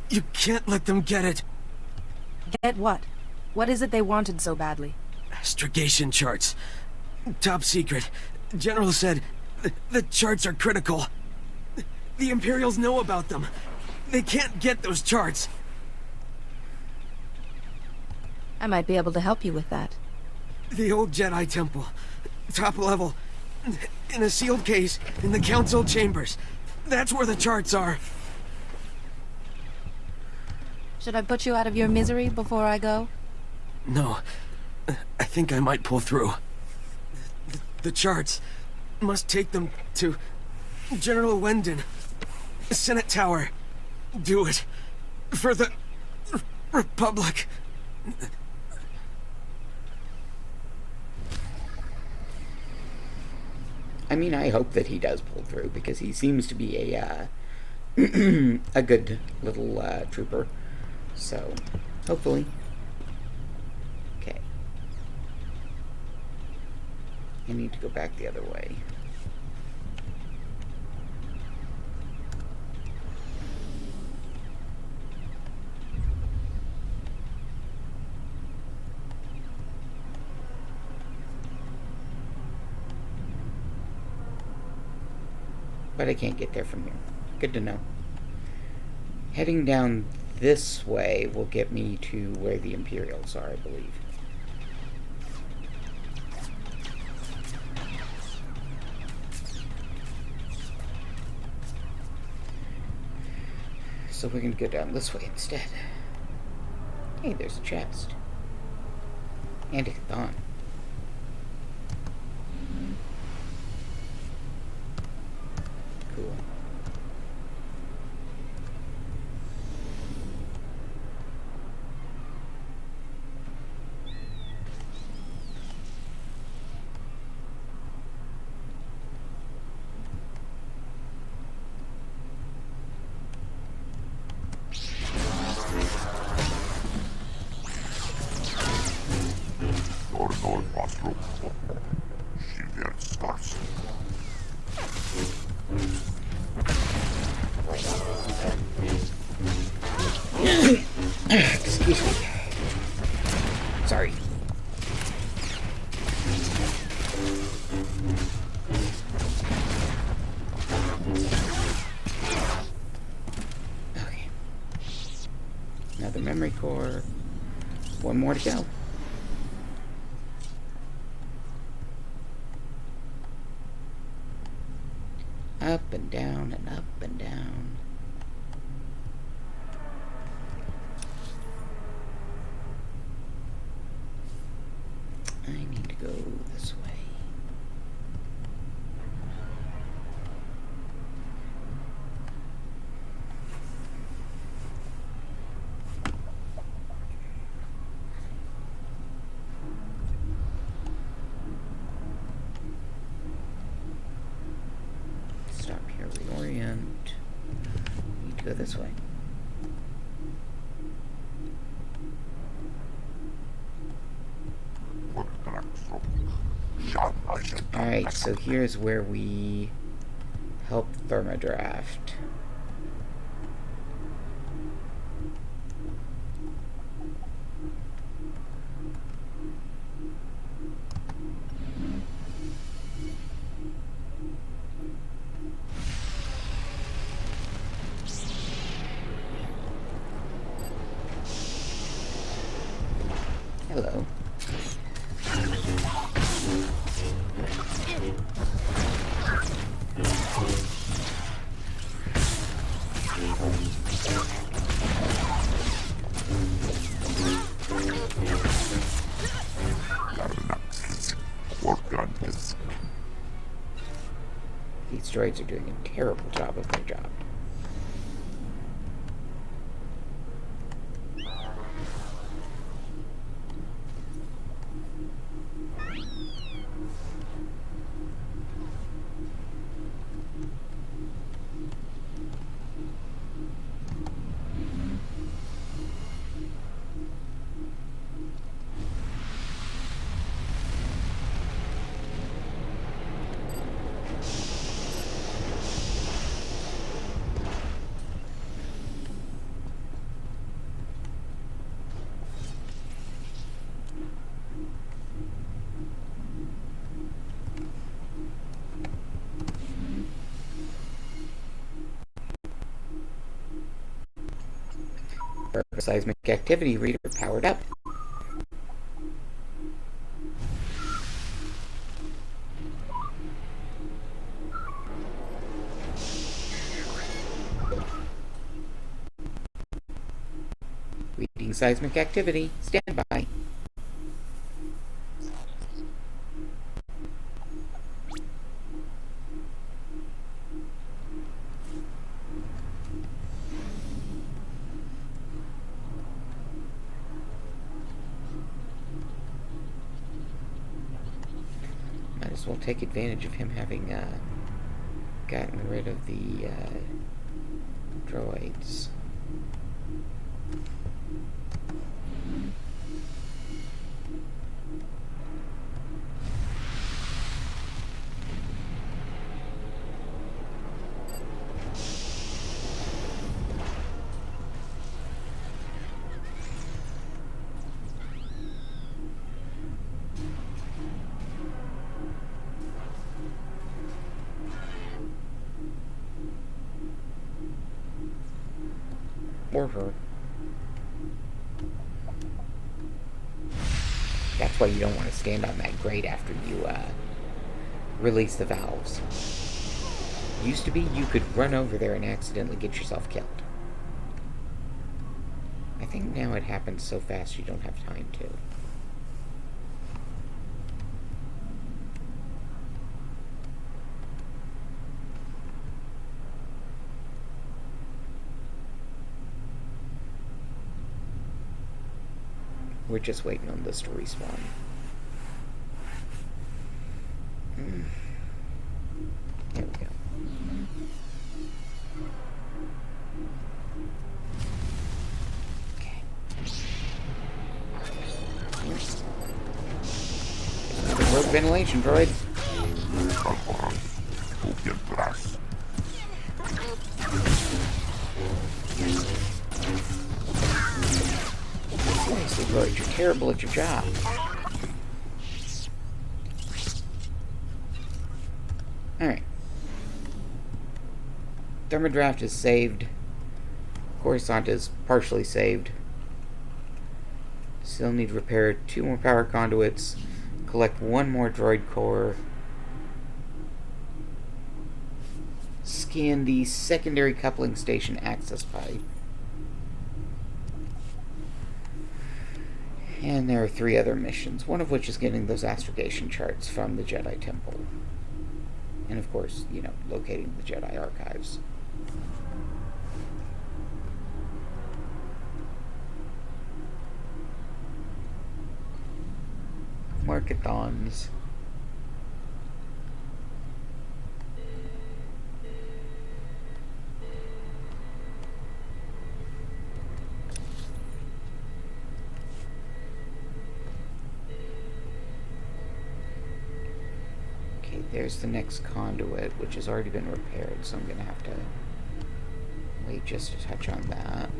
You can't let them get it. Get what? What is it they wanted so badly? Astrogation charts. Top secret. General said the charts are critical. The Imperials know about them. They can't get those charts. I might be able to help you with that. The old Jedi Temple. Top level. In a sealed case in the Council chambers. That's where the charts are. Should I put you out of your misery before I go? No. I think I might pull through. The charts must take them to General Wendon. Senate Tower. Do it. For the Republic. I mean, I hope that he does pull through, because he seems to be a a good little trooper. So, hopefully. Okay. I need to go back the other way. But I can't get there from here. Good to know. Heading down this way will get me to where the Imperials are, I believe. So we're going to go down this way instead. Hey, there's a chest. And a Chthon. Cool. Excuse me. Sorry. Okay. Another memory core. One more to go. Up and down and up and down. I need to go this way. Stop here, reorient. Need to go this way. Alright, so here's where we help Thermodraft. Hello. These droids are doing a terrible job of their job. Seismic activity reader powered up. Reading seismic activity. Stand by. as well take advantage of him having gotten rid of the droids. Or her. That's why you don't want to stand on that grate after you release the valves. Used to be you could run over there and accidentally get yourself killed. I think now it happens so fast you don't have time to. We're just waiting on this to respawn. There we go. Okay. Another rogue ventilation droid. Seriously, droid, you're terrible at your job. Alright. Thermodraft is saved. Coruscant is partially saved. Still need to repair 2 more power conduits. Collect 1 more droid core. Scan the secondary coupling station access pipe. And there are 3 other missions, one of which is getting those astrogation charts from the Jedi Temple. And of course, you know, locating the Jedi archives. Markathons. Okay, there's the next conduit, which has already been repaired, so I'm gonna have to wait just to touch on that.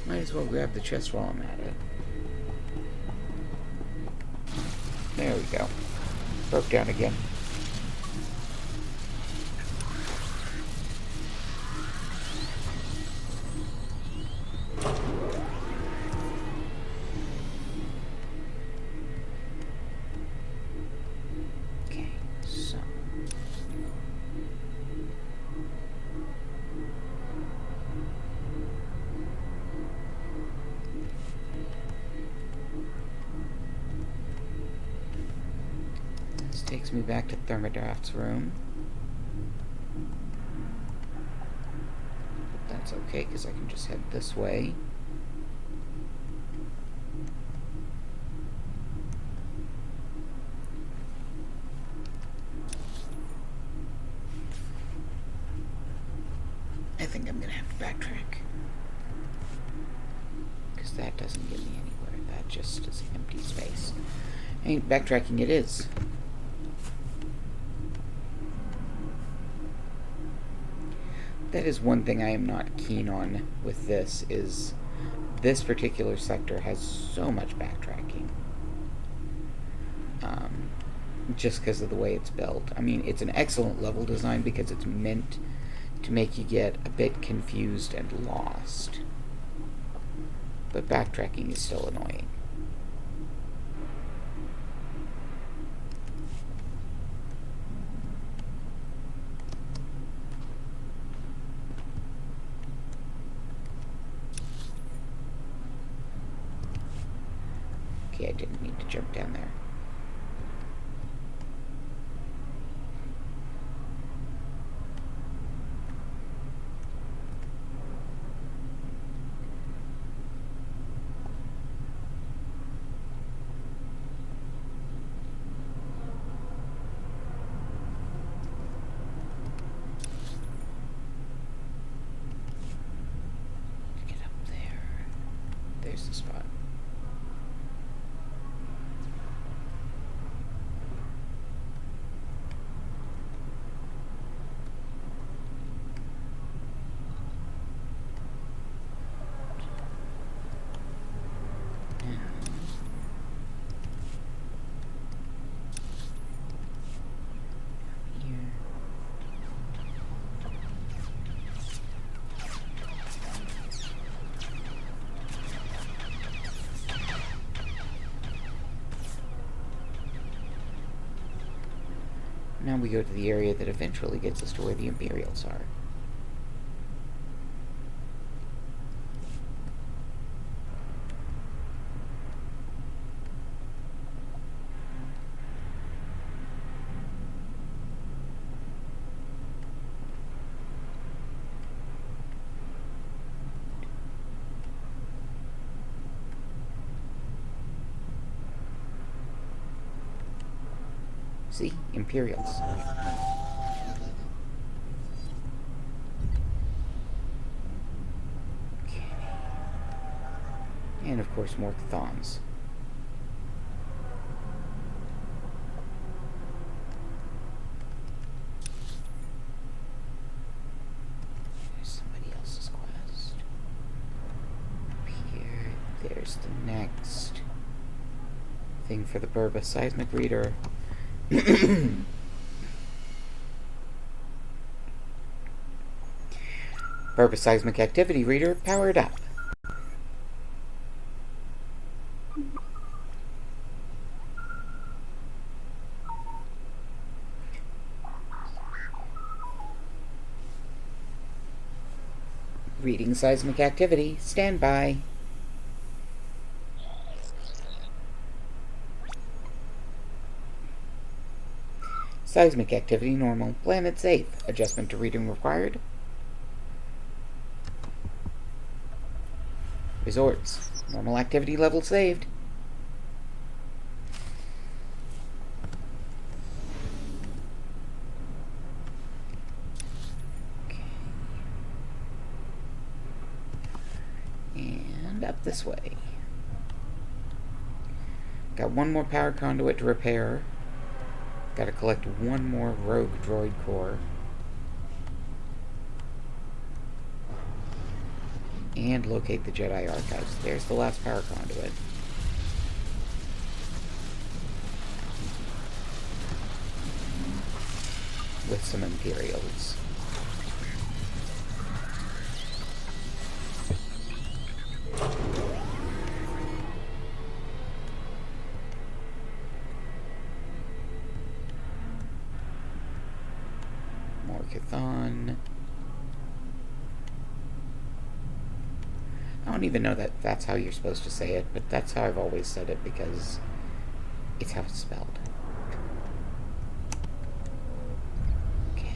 Might as well grab the chest while I'm at it. There we go. Broke down again. Okay, so. This takes me back to Thermodraft's room. But that's okay, because I can just head this way. I think I'm going to have to backtrack. Because that doesn't get me anywhere. That just is empty space. And backtracking it is. That is one thing I am not keen on with this, is this particular sector has so much backtracking. Just because of the way it's built. I mean, it's an excellent level design because it's meant to make you get a bit confused and lost. But backtracking is still annoying. Okay, I didn't need to jump down there. There's the spot. Now we go to the area that eventually gets us to where the Imperials are. See? Imperials. Okay. And of course more Chthons. There's somebody else's quest. Up here, there's the next thing for the Burba seismic reader. Burba seismic activity reader powered up. Reading seismic activity. Stand by. Seismic activity normal. Planet safe. Adjustment to reading required. Resorts. Normal activity level saved. Okay. And up this way. Got one more power conduit to repair. Gotta collect one more rogue droid core. And locate the Jedi Archives. There's the last power conduit. With some Imperials. More Chthon. I don't even know that that's how you're supposed to say it, but that's how I've always said it because it's how it's spelled. Okay.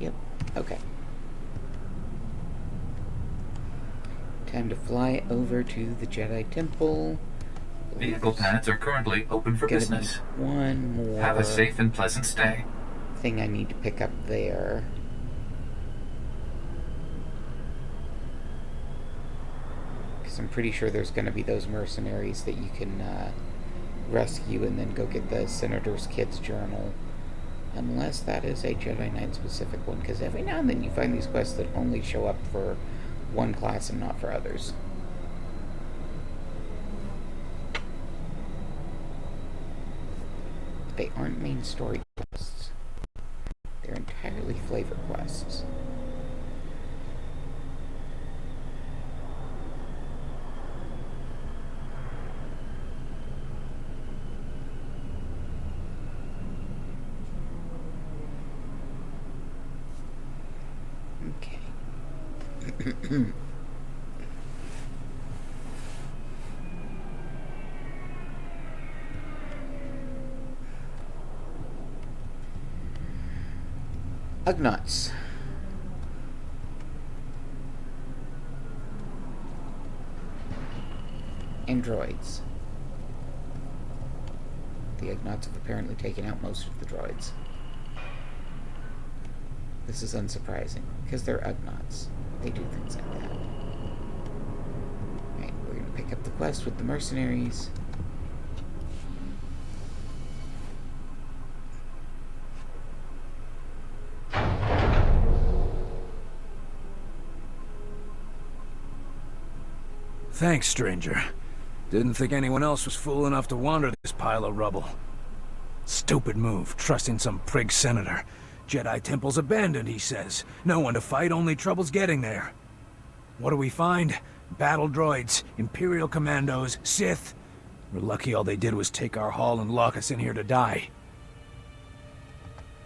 Yep, okay. Time to fly over to the Jedi Temple. Vehicle pads are currently open for business. One more. Have a safe and pleasant stay. Thing I need to pick up there. Because I'm pretty sure there's going to be those mercenaries that you can rescue and then go get the Senator's Kid's Journal. Unless that is a Jedi Knight specific one, because every now and then you find these quests that only show up for one class and not for others. They aren't main story quests. They're entirely flavor quests. Okay. Ugnaughts. Androids. The Ugnaughts have apparently taken out most of the droids. This is unsurprising, because they're Ugnaughts. They do things like that. Right, we're gonna pick up the quest with the mercenaries. Thanks, stranger. Didn't think anyone else was fool enough to wander this pile of rubble. Stupid move, trusting some prig senator. Jedi temple's abandoned, he says. No one to fight, only trouble's getting there. What do we find? Battle droids, Imperial commandos, Sith. We're lucky all they did was take our haul and lock us in here to die.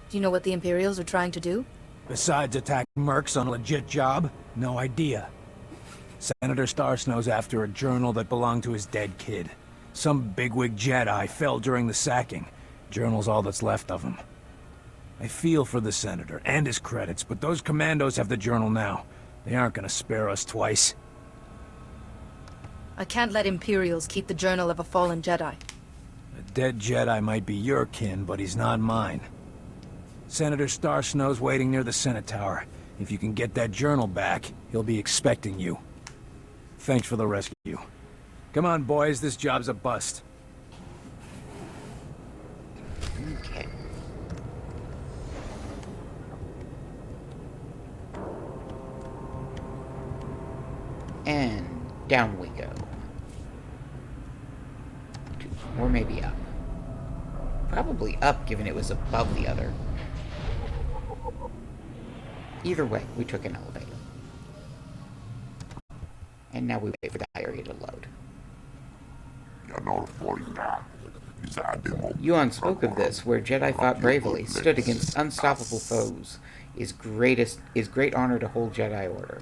Do you know what the Imperials are trying to do? Besides attack mercs on a legit job, no idea. Senator Starsnow's after a journal that belonged to his dead kid. Some bigwig Jedi fell during the sacking. Journal's all that's left of him. I feel for the Senator and his credits, but those commandos have the journal now. They aren't gonna spare us twice. I can't let Imperials keep the journal of a fallen Jedi. A dead Jedi might be your kin, but he's not mine. Senator Starsnow's waiting near the Senate Tower. If you can get that journal back, he'll be expecting you. Thanks for the rescue. Come on, boys, this job's a bust. Okay. And down we go. Or maybe up. Probably up, given it was above the other. Either way, we took an elevator. And now we wait for the diary to load. Yuan spoke of this, where Jedi fought bravely, stood against unstoppable foes, is great honor to hold Jedi order.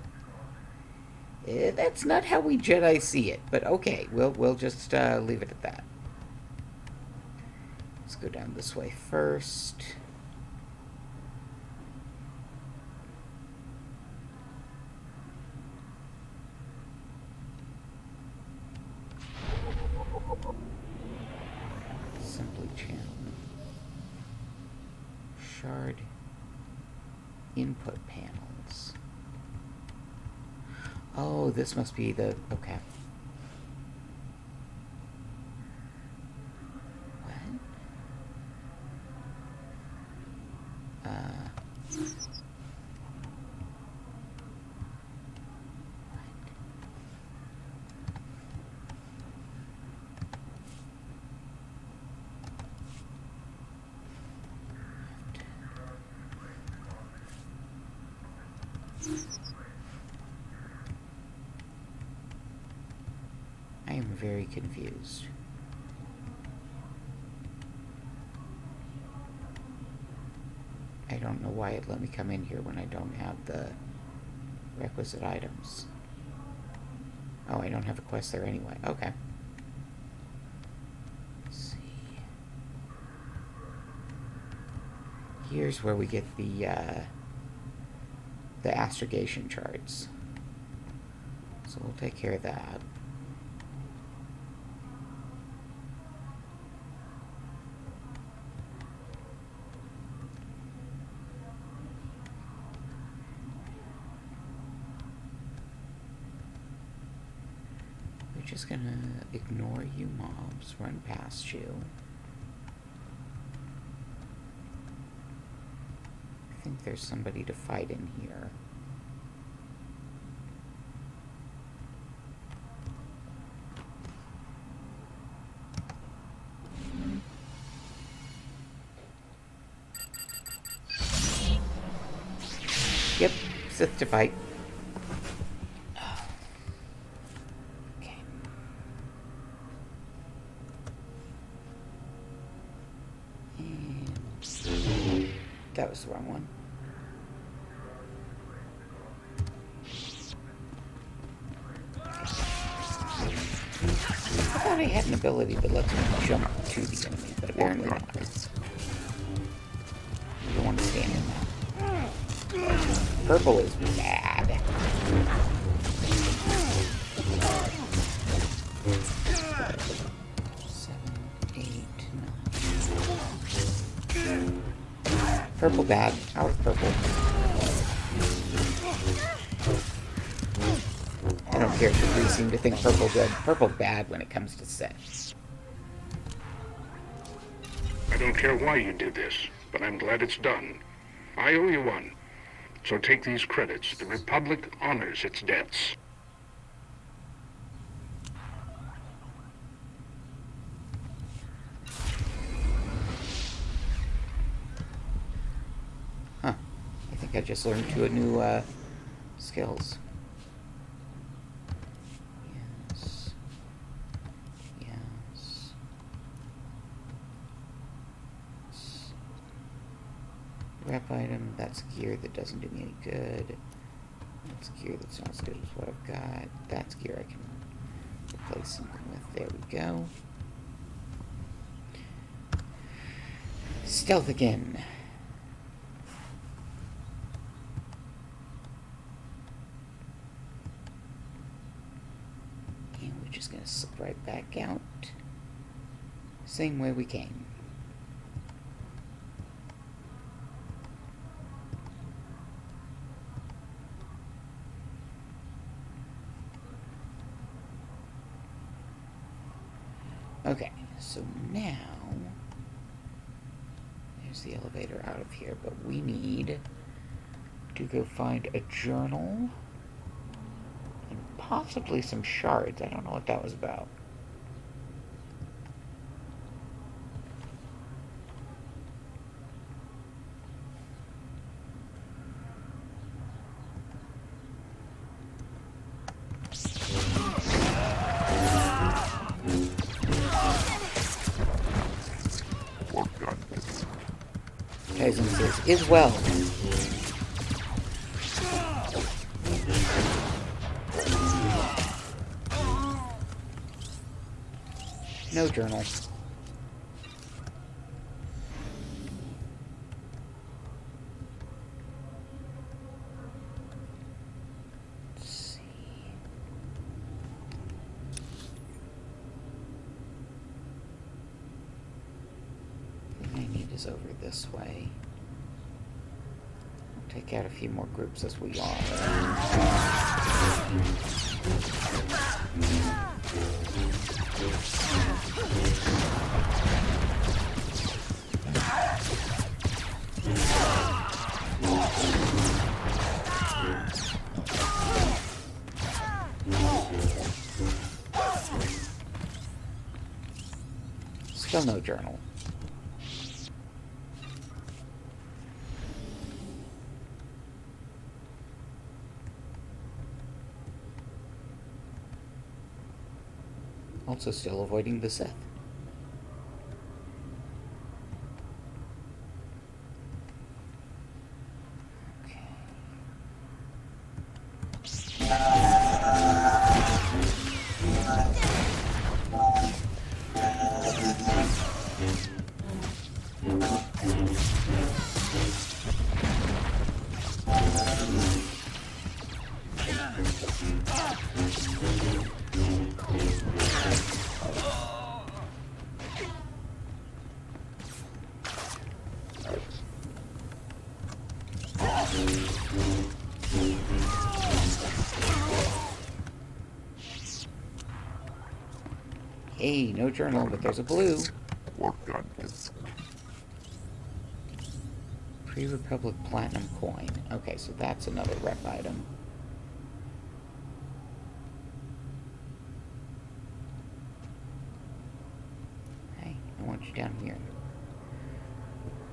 That's not how we Jedi see it, but okay, we'll just leave it at that. Let's go down this way first. Simply channel. Shard input panels. Oh, this must be the... okay. I am very confused. I don't know why it let me come in here when I don't have the requisite items. Oh, I don't have a quest there anyway. Okay. Let's see. Here's where we get the astrogation charts. So we'll take care of that. We're just gonna ignore you mobs, run past you. I think there's somebody to fight in here. Yep, Sith to fight. Okay. And that was the wrong one. I thought I had an ability that lets me jump to the enemy, but apparently not. You don't want to stand in that. purple is bad. 7, 8, 9. Purple bad. Out of purple. I don't care if we seem to think purple good. Purple bad when it comes to sets. I don't care why you did this, but I'm glad it's done. I owe you one. So take these credits. The Republic honors its debts. Huh. I think I just learned 2 new skills. Yes. Yes. Rep item, that's gear that doesn't do me any good. That's gear that's not as good as what I've got. That's gear I can replace something with. There we go. Stealth again. And we're just gonna slip right back out. Same way we came. Okay, so now there's the elevator out of here, but we need to go find a journal and possibly some shards. I don't know what that was about. Kaizen says, is well. No journal. Let's see. Everything I need is over this way. I'll take out a few more groups as we are. Still no journal. Also still avoiding the Sith. Hey, no journal, but there's a blue. Work on this. Pre-Republic Platinum coin. Okay, so that's another rep item. Hey, I want you down here.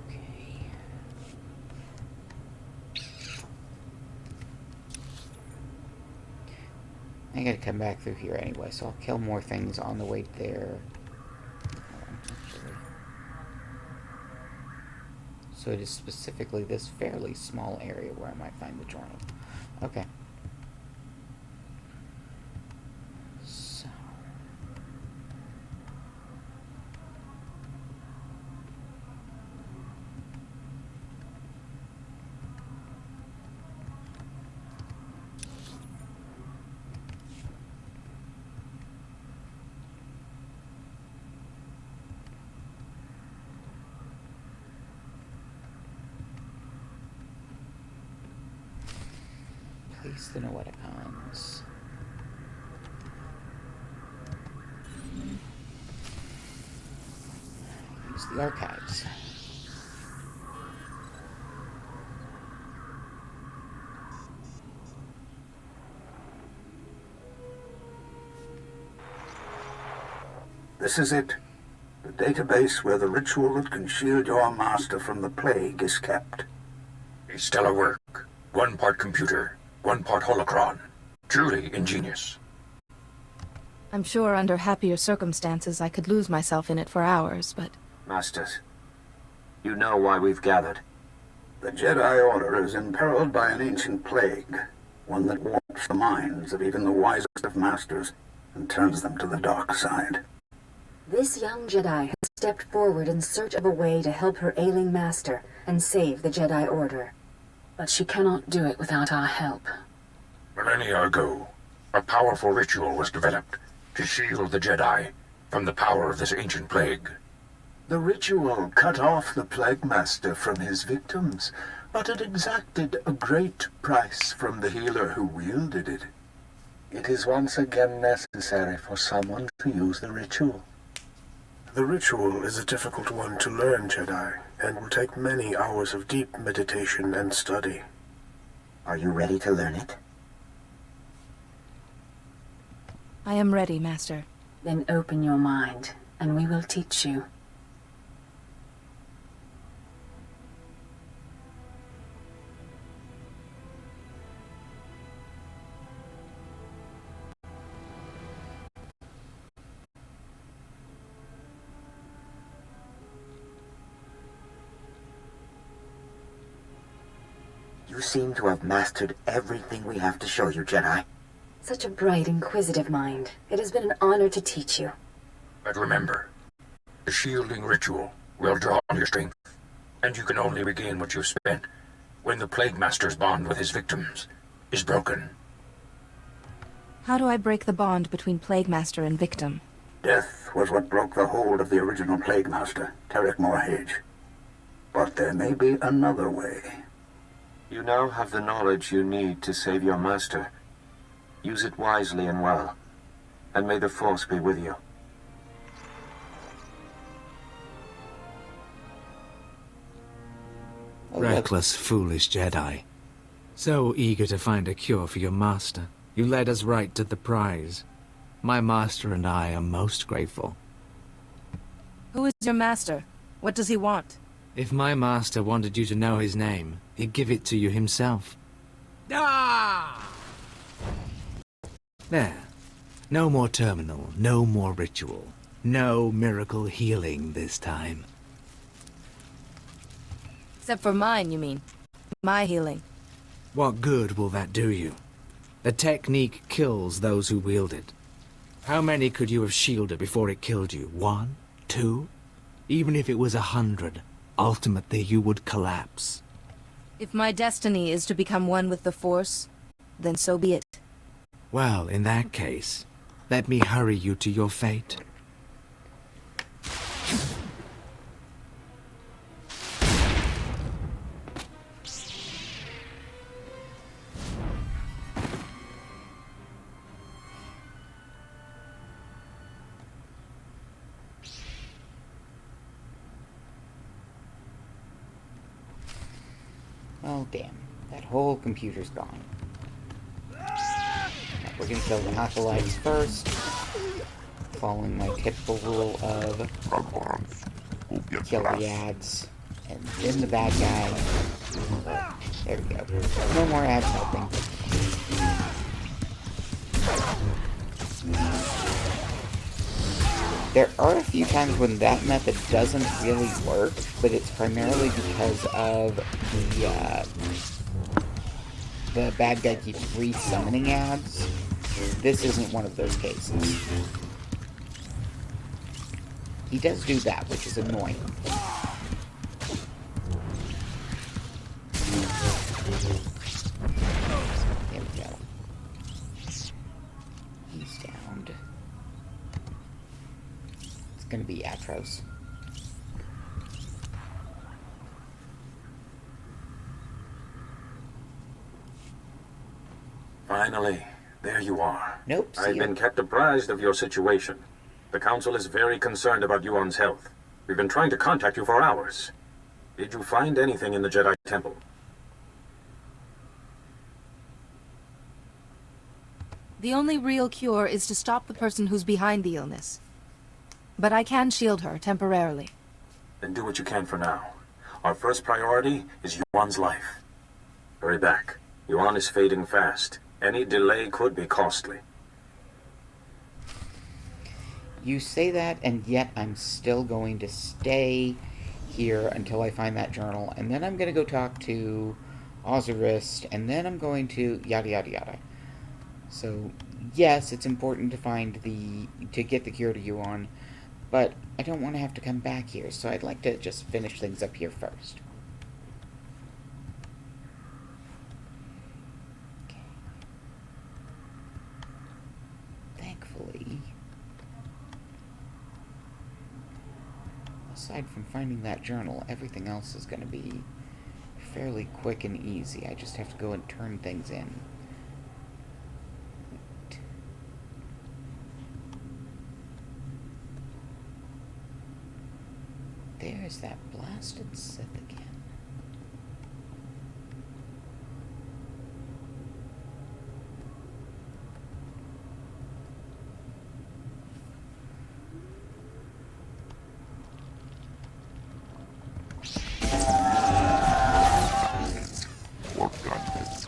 Okay. I gotta come back through here anyway, so I'll kill more things on the way there. So it is specifically this fairly small area where I might find the journal. Okay. So. Face the Noeticons. Use the archives. This is it. The database where the ritual that can shield your master from the plague is kept. A stellar work. 1 part computer, 1 part holocron. Truly ingenious. I'm sure under happier circumstances I could lose myself in it for hours, but... Masters, you know why we've gathered. The Jedi Order is imperiled by an ancient plague, one that warps the minds of even the wisest of masters and turns them to the dark side. This young Jedi has stepped forward in search of a way to help her ailing master and save the Jedi Order. But she cannot do it without our help. Millennia ago, a powerful ritual was developed to shield the Jedi from the power of this ancient plague. The ritual cut off the Plague Master from his victims, but it exacted a great price from the healer who wielded it. It is once again necessary for someone to use the ritual. The ritual is a difficult one to learn, Jedi, and will take many hours of deep meditation and study. Are you ready to learn it? I am ready, Master. Then open your mind, and we will teach you. You seem to have mastered everything we have to show you, Jedi. Such a bright, inquisitive mind. It has been an honor to teach you. But remember, the shielding ritual will draw on your strength, and you can only regain what you've spent when the Plague Master's bond with his victims is broken. How do I break the bond between Plague Master and victim? Death was what broke the hold of the original Plague Master, Tarek Morhage. But there may be another way. You now have the knowledge you need to save your master. Use it wisely and well, and may the Force be with you. Reckless, foolish Jedi. So eager to find a cure for your master, you led us right to the prize. My master and I are most grateful. Who is your master? What does he want? If my master wanted you to know his name, he'd give it to you himself. Ah! There. No more terminal, no more ritual. No miracle healing this time. Except for mine, you mean? My healing. What good will that do you? The technique kills those who wield it. How many could you have shielded before it killed you? 1? 2? Even if it was 100, ultimately you would collapse. If my destiny is to become one with the Force, then so be it. Well, in that case, let me hurry you to your fate. Oh, damn. That whole computer's gone. Now, we're gonna kill the acolytes first, following my typical rule of kill the ads, and then the bad guy. There we go. No more ads helping. There are a few times when that method doesn't really work, but it's primarily because of the bad guy keeps re-summoning ads. This isn't one of those cases. He does do that, which is annoying. There we go. He's downed. It's gonna be Atros. Finally, there you are. Nope. I've been kept apprised of your situation. The Council is very concerned about Yuan's health. We've been trying to contact you for hours. Did you find anything in the Jedi Temple? The only real cure is to stop the person who's behind the illness. But I can shield her temporarily. Then do what you can for now. Our first priority is Yuan's life. Hurry back. Yuan is fading fast. Any delay could be costly. You say that, and yet I'm still going to stay here until I find that journal, and then I'm going to go talk to Ozarist, and then I'm going to yada yada yada. So, yes, it's important to get the cure to Yuan, but I don't want to have to come back here, so I'd like to just finish things up here first. Okay. Thankfully, aside from finding that journal, everything else is going to be fairly quick and easy. I just have to go and turn things in. There's that blasted Sith again. Work on this.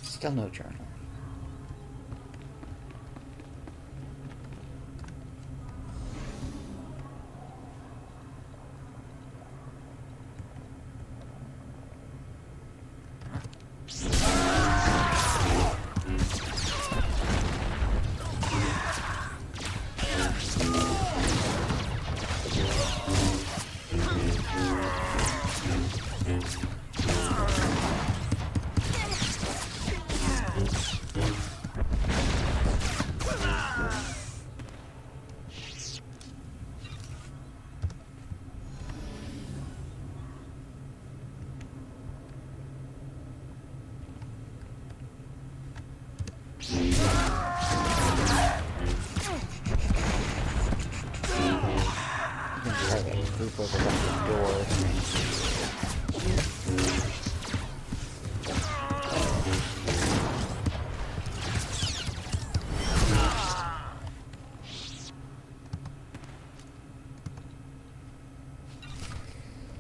Still no journal.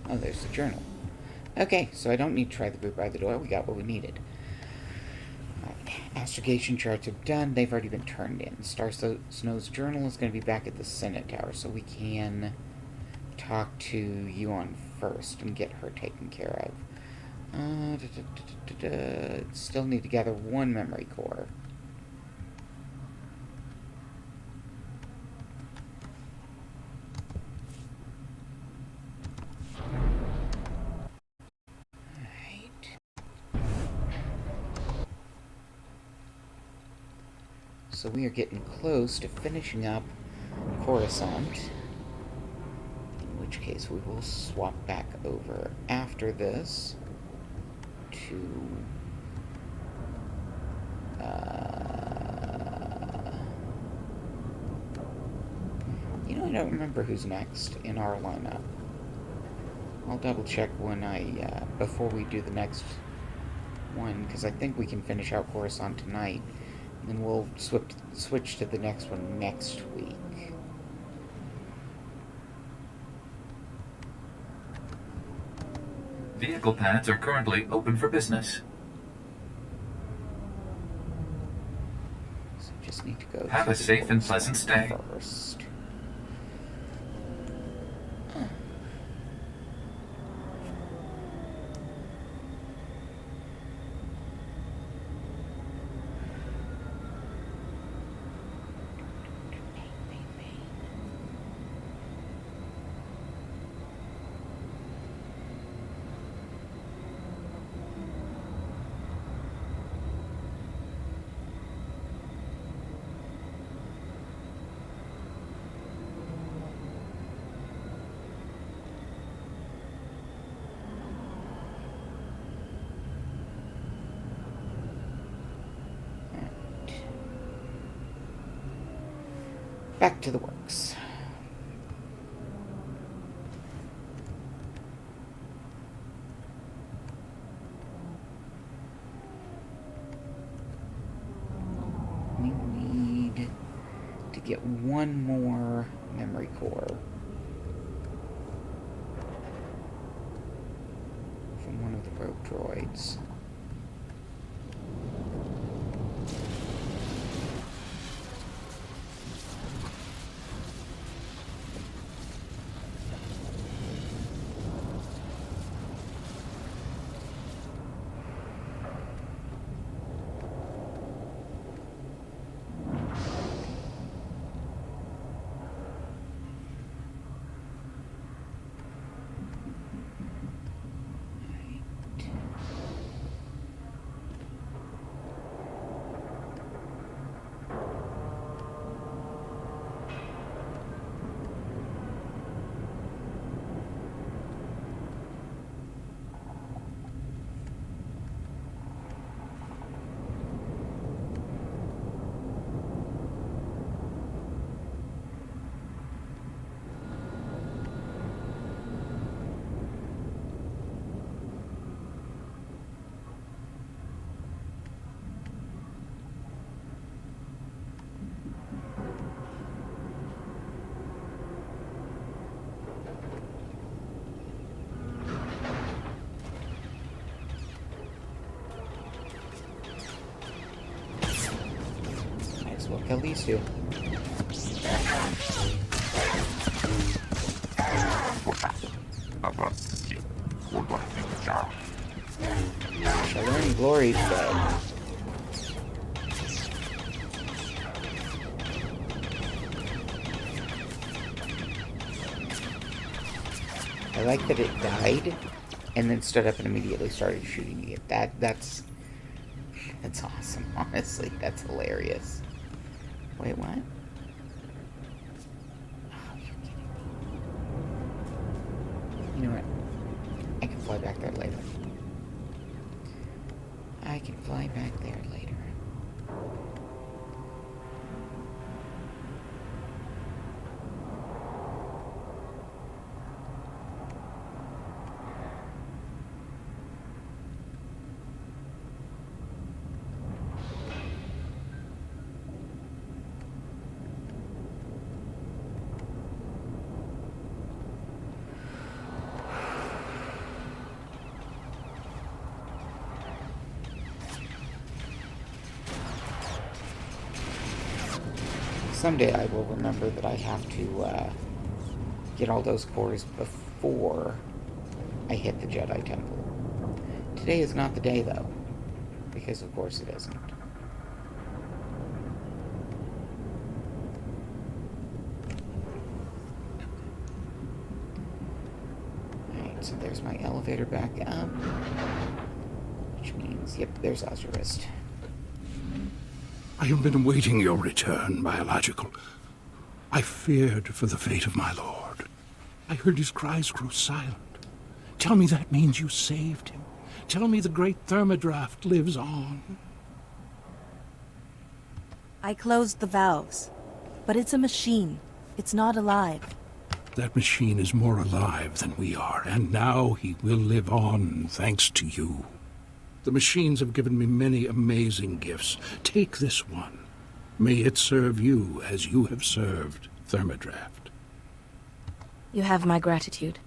Oh, there's the journal. Okay, so I don't need to try the group by the door. We got what we needed. Right. Astrogation charts are done. They've already been turned in. Star Snow's journal is going to be back at the Senate Tower, so we can talk to Yuan first and get her taken care of. Still need to gather one memory core. So we are getting close to finishing up Coruscant, in which case we will swap back over after this to I don't remember who's next in our lineup. I'll double check when before we do the next one, because I think we can finish out Coruscant tonight. And we'll switch to the next one next week. Vehicle paths are currently open for business. So just need to go. Have a safe and pleasant stay. First. back to the works. We need to get one more memory core from one of the rogue droids. We'll kill these two. Shalom Glory's dead. I like that it died and then stood up and immediately started shooting it. That's awesome, honestly. That's hilarious. Wait, what? Oh, you're kidding me. You know what? I can fly back there later. I can fly back there later. Someday I will remember that I have to get all those cores before I hit the Jedi Temple. Today is not the day, though, because of course it isn't. Alright, so there's my elevator back up, which means, yep, there's Ozurist. I have been awaiting your return, Biological. I feared for the fate of my lord. I heard his cries grow silent. Tell me that means you saved him. Tell me the great Thermodraft lives on. I closed the valves, but it's a machine. It's not alive. That machine is more alive than we are, and now he will live on thanks to you. The machines have given me many amazing gifts. Take this one. May it serve you as you have served Thermodraft. You have my gratitude.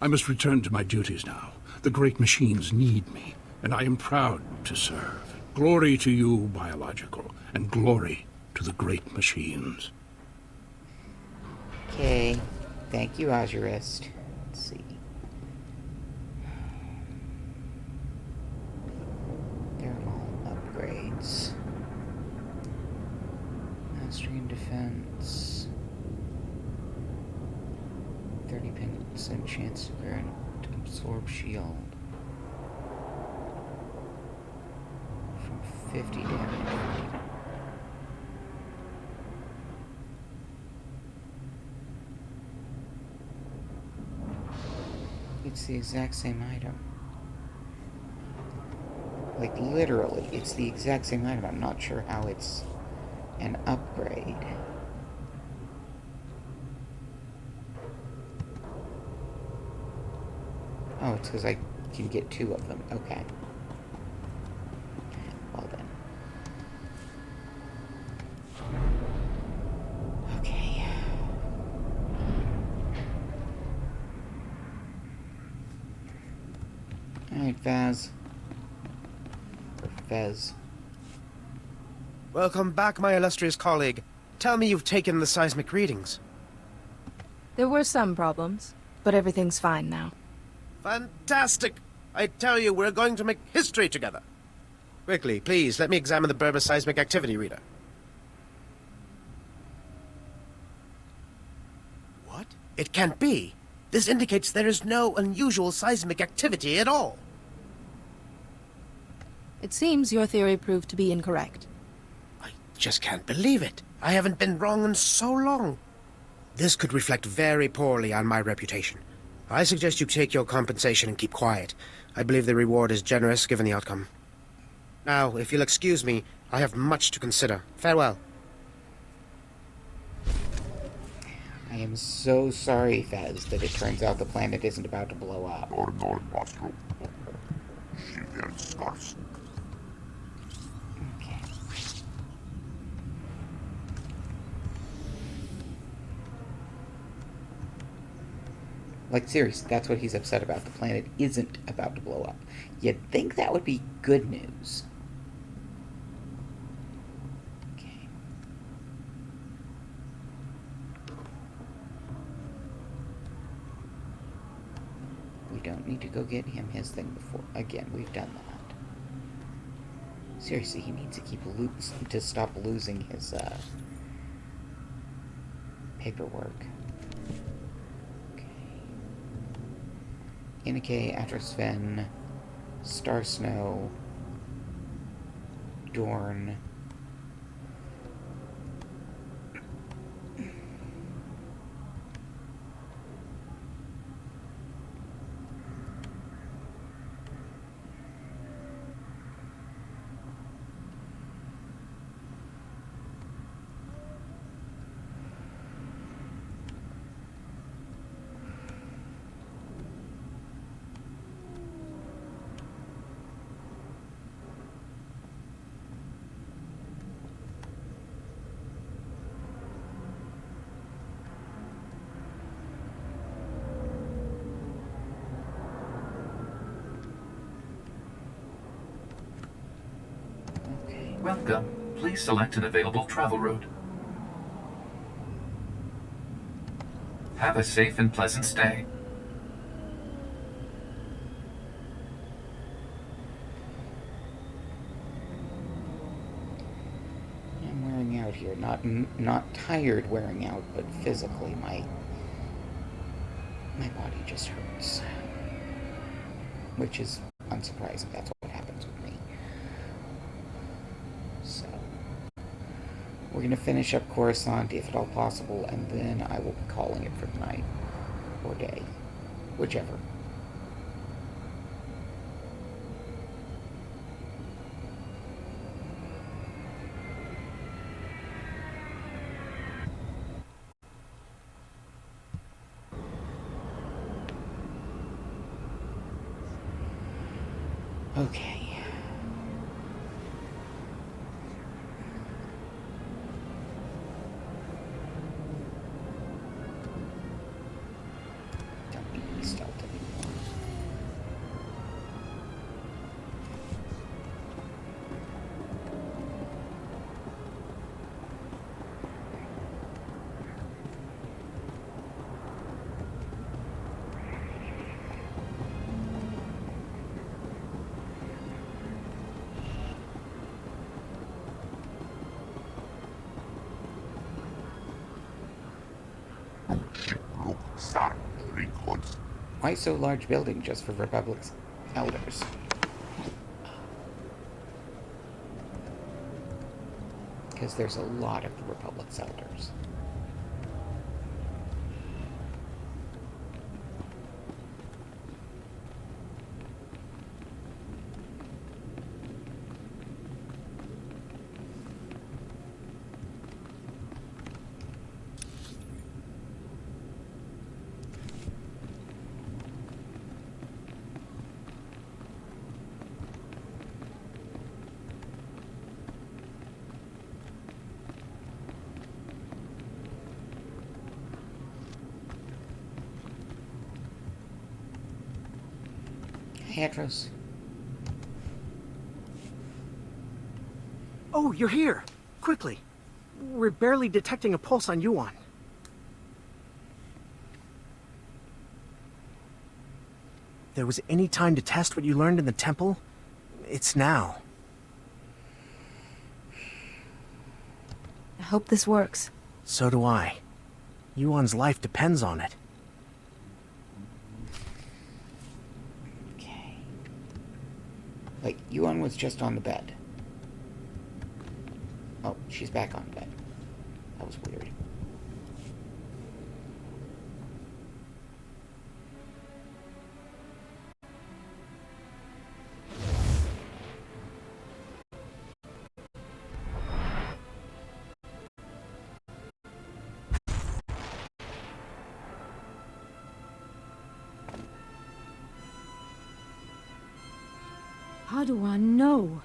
I must return to my duties now. The great machines need me, and I am proud to serve. Glory to you, Biological, and glory to the great machines. Okay. Thank you, Ozurist. Let's see. They're all upgrades. Mastery and defense. 30% chance to grant absorb shield. From 50 damage. It's the exact same item. Like, literally, it's the exact same item. I'm not sure how it's an upgrade. it's because I can get 2 of them. Okay. Well then. Okay. Alright, Faz. Or Fez. Welcome back, my illustrious colleague. Tell me you've taken the seismic readings. There were some problems, but everything's fine now. Fantastic! I tell you, we're going to make history together. Quickly, please, let me examine the Burma seismic activity reader. What? It can't be. This indicates there is no unusual seismic activity at all. It seems your theory proved to be incorrect. I just can't believe it. I haven't been wrong in so long. This could reflect very poorly on my reputation. I suggest you take your compensation and keep quiet. I believe the reward is generous given the outcome. Now, if you'll excuse me, I have much to consider. Farewell. I am so sorry, Fez, that it turns out the planet isn't about to blow up. Okay. Like, seriously, that's what he's upset about. The planet isn't about to blow up. You'd think that would be good news. Okay. We don't need to go get him his thing before. Again, we've done that. Seriously, he needs to to stop losing his, paperwork. Inike, Atrosven, Star Snow, Dorn. Welcome. Please select an available travel route. Have a safe and pleasant stay. I'm wearing out here. Not tired wearing out, but physically my body just hurts. Which is unsurprising. That's what happens with me. So, we're going to finish up Coruscant, if at all possible, and then I will be calling it for the night. Or day. Whichever. Okay. Don't need to be stealth anymore. Why so large building just for Republic's elders? Because there's a lot of the Republic's elders. Hey, Atros. Oh, you're here. Quickly. We're barely detecting a pulse on Yuan. If there was any time to test what you learned in the temple, it's now. I hope this works. So do I. Yuan's life depends on it. Okay. Wait, Yuan was just on the bed. Oh, she's back on bed. That was weird. Padawan, no.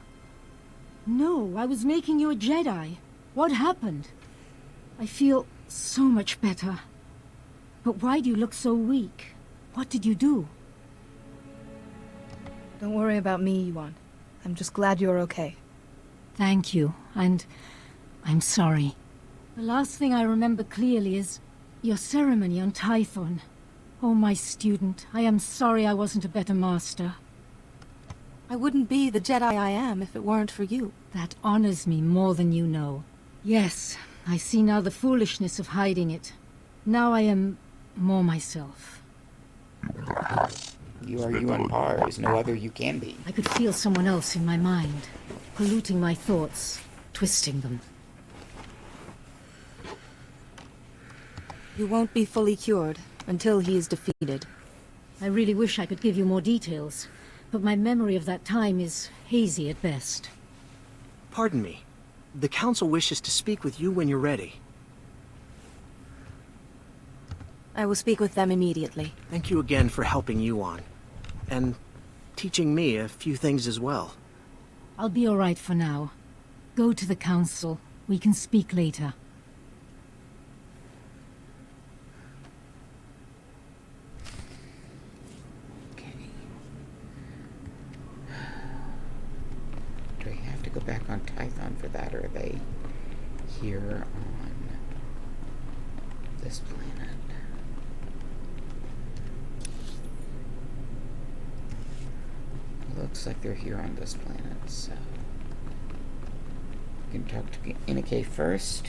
No, I was making you a Jedi. What happened? I feel so much better. But why do you look so weak? What did you do? Don't worry about me, Yuan. I'm just glad you're okay. Thank you, and I'm sorry. The last thing I remember clearly is your ceremony on Tython. Oh, my student, I am sorry I wasn't a better master. I wouldn't be the Jedi I am if it weren't for you. That honors me more than you know. Yes, I see now the foolishness of hiding it. Now I am more myself. You are Yuan Par. There's no other you can be. I could feel someone else in my mind, polluting my thoughts, twisting them. You won't be fully cured until he is defeated. I really wish I could give you more details, but my memory of that time is hazy at best. Pardon me. The Council wishes to speak with you when you're ready. I will speak with them immediately. Thank you again for helping Yuan. And teaching me a few things as well. I'll be all right for now. Go to the Council. We can speak later. Do I have to go back on Tython for that, or are they here on this planet? Looks like they're here on this planet, so we can talk to Inake first.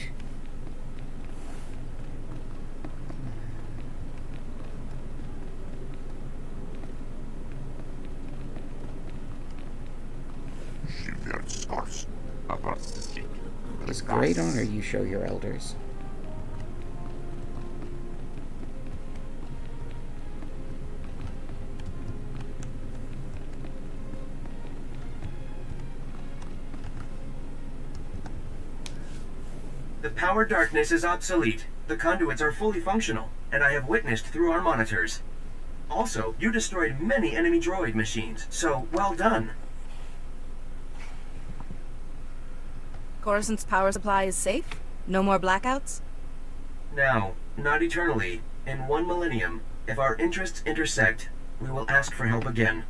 It's great honor you show your elders. The power darkness is obsolete. The conduits are fully functional, and I have witnessed through our monitors. Also, you destroyed many enemy droid machines, so well done. Coruscant's power supply is safe? No more blackouts? Now, not eternally. In 1 millennium, if our interests intersect, we will ask for help again.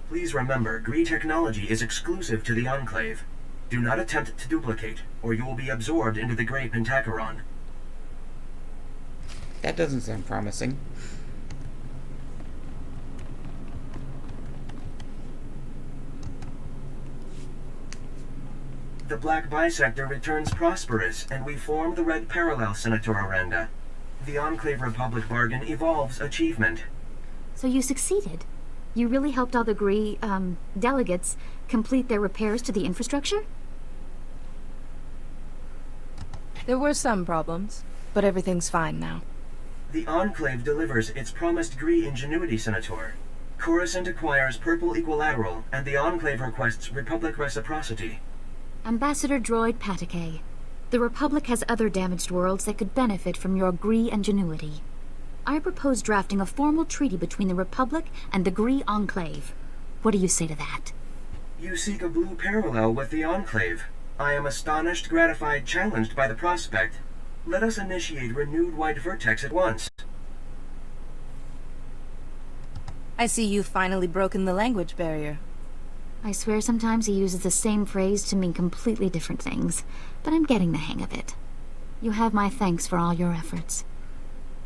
Please remember, Gree technology is exclusive to the Enclave. Do not attempt to duplicate, or you will be absorbed into the Grey Pentacheron. That doesn't sound promising. The Black Bisector returns prosperous, and we form the Red Parallel, Senator Aranda. The Enclave Republic bargain evolves achievement. So you succeeded? You really helped all the Gree, delegates complete their repairs to the infrastructure? There were some problems, but everything's fine now. The Enclave delivers its promised Gree ingenuity, Senator. Coruscant acquires Purple Equilateral, and the Enclave requests Republic reciprocity. Ambassador Droid Patake, the Republic has other damaged worlds that could benefit from your Gree ingenuity. I propose drafting a formal treaty between the Republic and the Gree Enclave. What do you say to that? You seek a blue parallel with the Enclave. I am astonished, gratified, challenged by the prospect. Let us initiate renewed white vertex at once. I see you've finally broken the language barrier. I swear sometimes he uses the same phrase to mean completely different things, but I'm getting the hang of it. You have my thanks for all your efforts.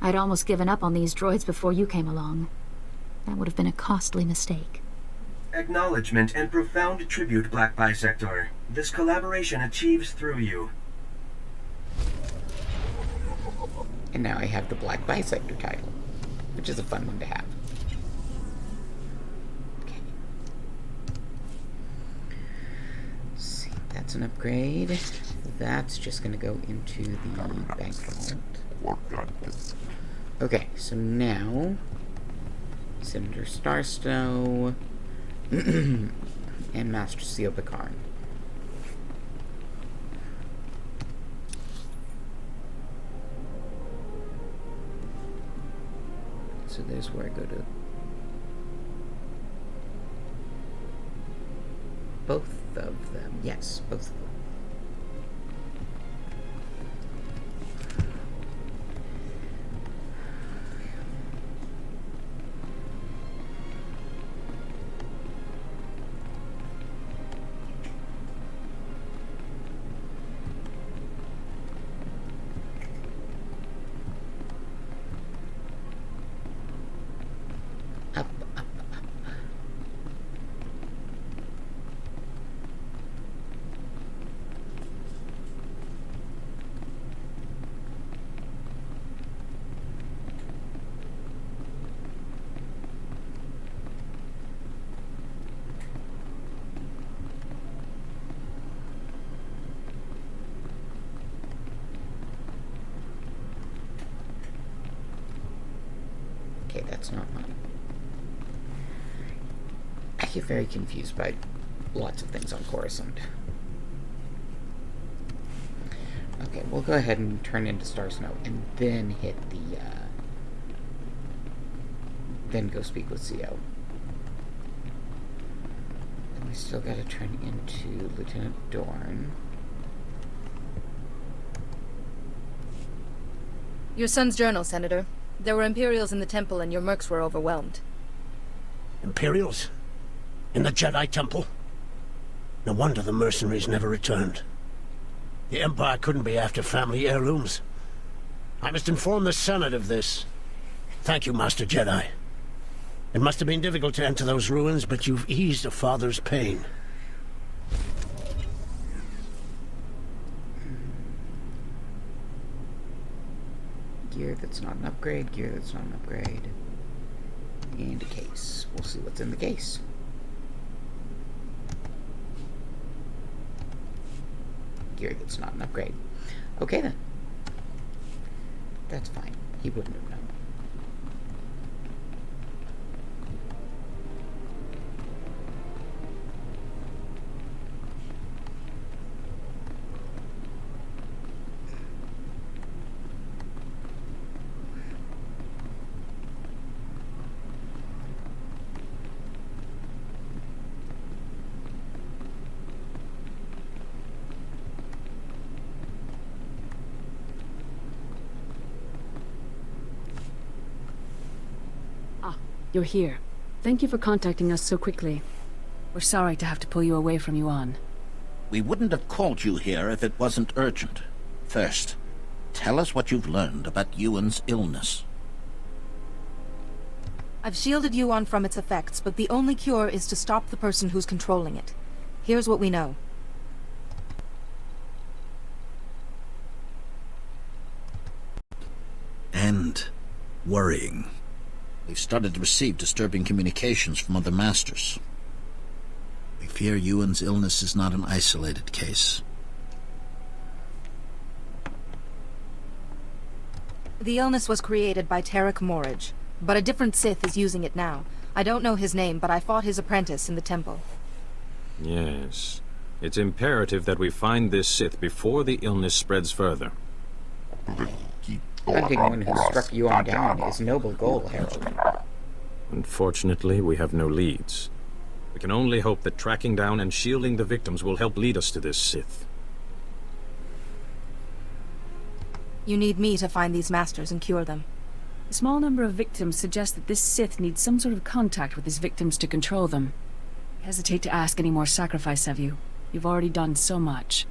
I'd almost given up on these droids before you came along. That would have been a costly mistake. Acknowledgement and profound tribute, Black Bisector. This collaboration achieves through you. And now I have the Black Bisector title, which is a fun one to have. Okay. Let's see, that's an upgrade. That's just going to go into the bank vault. Okay, so now Senator Starstow and Master Seal Picard. So there's where I go to. Both of them. Yes, both of them. Okay, that's not mine. I get very confused by lots of things on Coruscant. Okay, we'll go ahead and turn into Star Snow and then hit the, then go speak with CO. And we still gotta turn into Lieutenant Dorn. Your son's journal, Senator. There were Imperials in the temple and your mercs were overwhelmed. Imperials? In the Jedi Temple? No wonder the mercenaries never returned. The Empire couldn't be after family heirlooms. I must inform the Senate of this. Thank you, Master Jedi. It must have been difficult to enter those ruins, but you've eased a father's pain. Gear that's not an upgrade, gear that's not an upgrade. And a case. We'll see what's in the case. Gear that's not an upgrade. Okay then. That's fine. He wouldn't have known. You're here. Thank you for contacting us so quickly. We're sorry to have to pull you away from Yuan. We wouldn't have called you here if it wasn't urgent. First, tell us what you've learned about Yuan's illness. I've shielded Yuan from its effects, but the only cure is to stop the person who's controlling it. Here's what we know. And worrying. We've started to receive disturbing communications from other masters. We fear Yuan's illness is not an isolated case. The illness was created by Tarek Morridge, but a different Sith is using it now. I don't know his name, but I fought his apprentice in the temple. Yes. It's imperative that we find this Sith before the illness spreads further. Hunting one who struck Yuan down is noble goal, Harold. Unfortunately, we have no leads. We can only hope that tracking down and shielding the victims will help lead us to this Sith. You need me to find these masters and cure them. A small number of victims suggest that this Sith needs some sort of contact with his victims to control them. I hesitate to ask any more sacrifice of you. You've already done so much.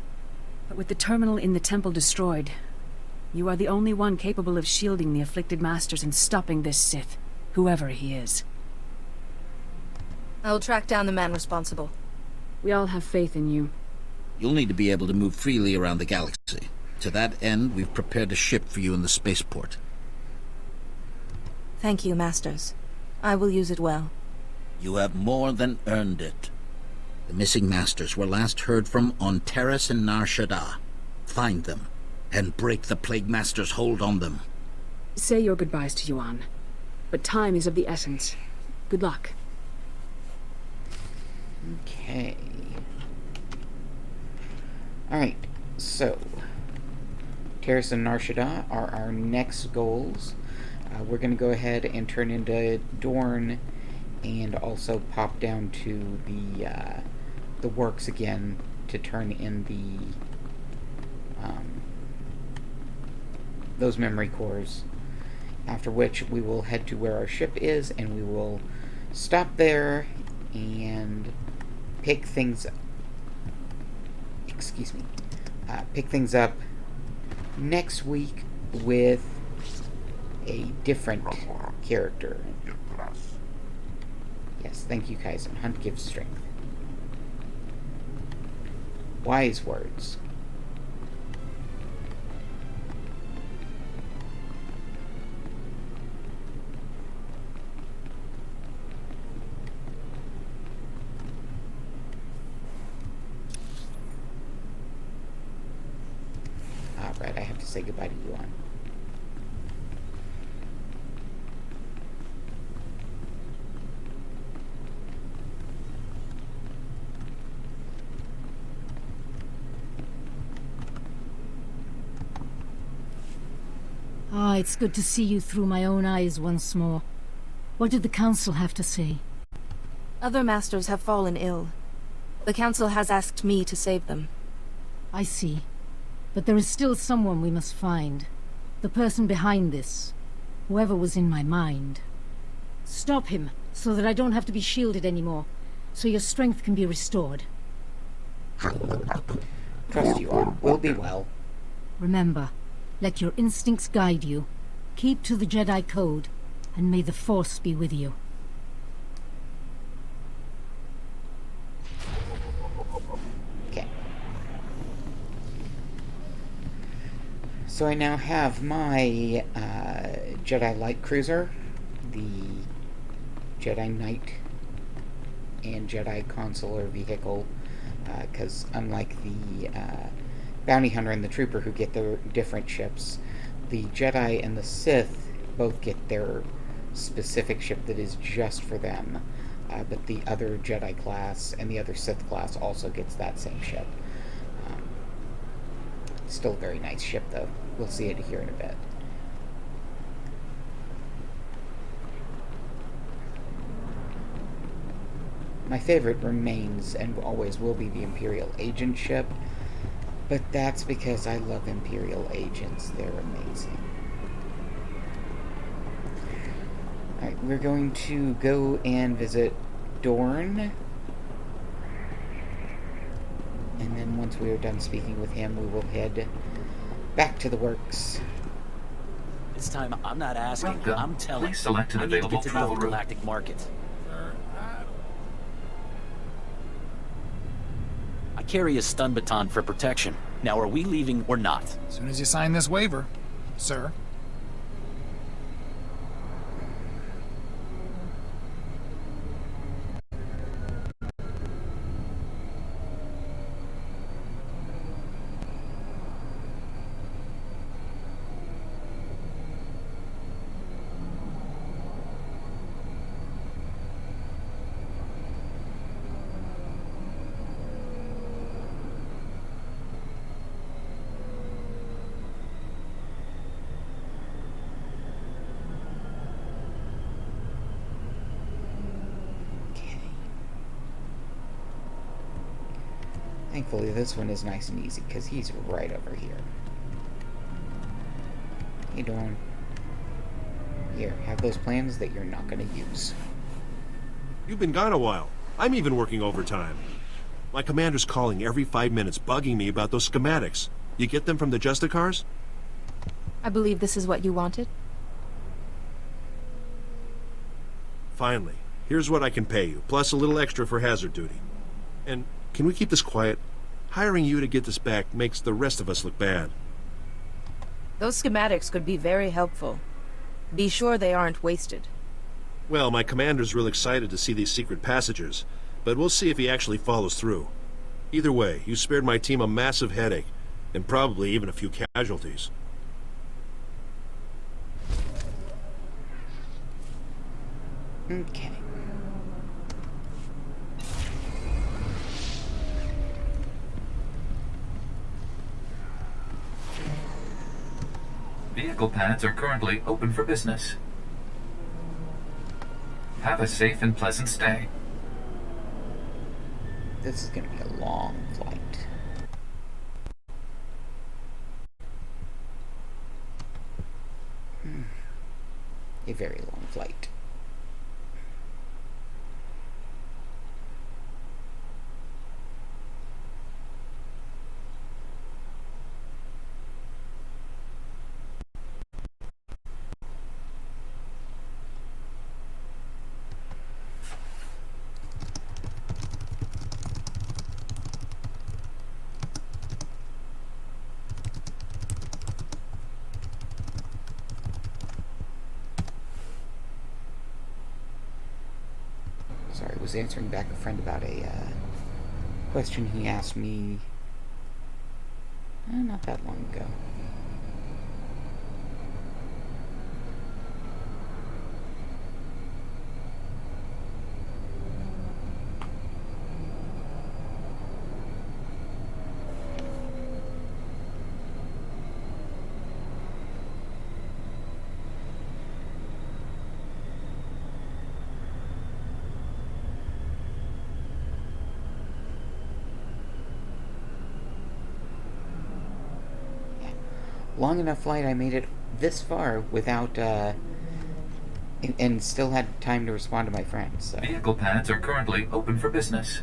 But with the terminal in the temple destroyed, you are the only one capable of shielding the afflicted masters and stopping this Sith, whoever he is. I will track down the man responsible. We all have faith in you. You'll need to be able to move freely around the galaxy. To that end, we've prepared a ship for you in the spaceport. Thank you, Masters. I will use it well. You have more than earned it. The missing Masters were last heard from on Terrace and Nar Shaddaa. Find them, and break the Plague Master's hold on them. Say your goodbyes to Yuan. But time is of the essence. Good luck. Okay. Alright, so Terrace and Nar Shaddaa are our next goals. We're going to go ahead and turn into Dorn and also pop down to the works again to turn in those memory cores. After which we will head to where our ship is and we will stop there and pick things up next week with a different character. Yes, thank you, Kaizen. Hunt gives strength. Wise words. Alright, I have to say goodbye to Yuan. Ah, it's good to see you through my own eyes once more. What did the Council have to say? Other masters have fallen ill. The Council has asked me to save them. I see. But there is still someone we must find. The person behind this. Whoever was in my mind. Stop him, so that I don't have to be shielded anymore. So your strength can be restored. Trust you all. Will be well. Remember, let your instincts guide you. Keep to the Jedi Code, and may the Force be with you. Okay. So I now have my Jedi Light Cruiser, the Jedi Knight, and Jedi Consular vehicle, because unlike the Bounty Hunter and the Trooper who get their different ships, the Jedi and the Sith both get their specific ship that is just for them, but the other Jedi class and the other Sith class also gets that same ship. Still a very nice ship, though. We'll see it here in a bit. My favorite remains and always will be the Imperial Agent ship, but that's because I love Imperial Agents. They're amazing. Alright, we're going to go and visit Dorn. And then once we are done speaking with him, we will head back to the works. This time, I'm not asking, Welcome. I'm telling. Please select an I need to available get to the travel old route. galactic market. I carry a stun baton for protection. Now, are we leaving or not? As soon as you sign this waiver, sir. Thankfully, this one is nice and easy, because he's right over here. Hey, Dorn. Here, have those plans that you're not going to use. You've been gone a while. I'm even working overtime. My commander's calling every 5 minutes, bugging me about those schematics. You get them from the Justicars? I believe this is what you wanted. Finally. Here's what I can pay you, plus a little extra for hazard duty. And can we keep this quiet? Hiring you to get this back makes the rest of us look bad. Those schematics could be very helpful. Be sure they aren't wasted. Well, my commander's real excited to see these secret passages, but we'll see if he actually follows through. Either way, you spared my team a massive headache, and probably even a few casualties. Okay. Vehicle pads are currently open for business. Have a safe and pleasant stay. This is going to be a long flight. A very long flight. Sorry, I was answering back a friend about a question he asked me not that long ago. Long enough flight, I made it this far without, and still had time to respond to my friends, so. Vehicle pads are currently open for business.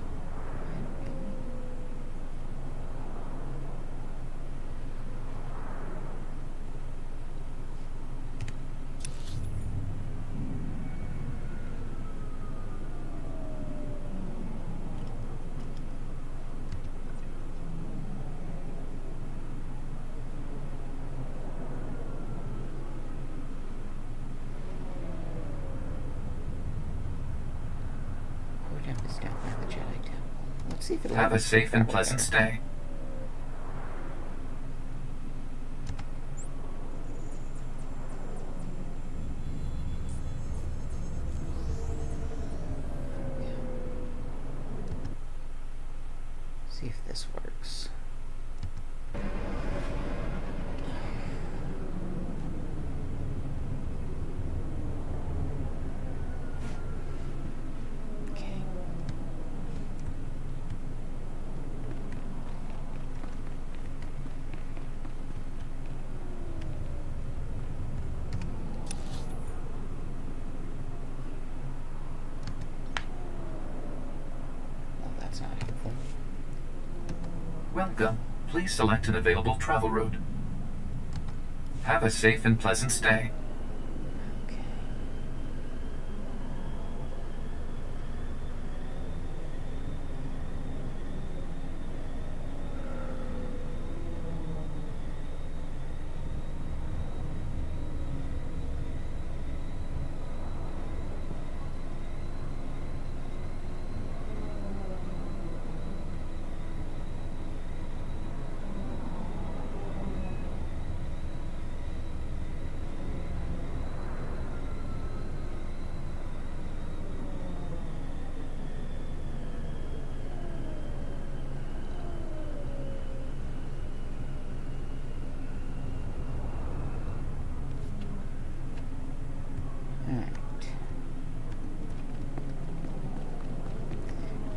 Is down by the Jedi Temple. Let's see if it'll Have a safe and pleasant stay. See if this works. Welcome. Please select an available travel route. Have a safe and pleasant stay.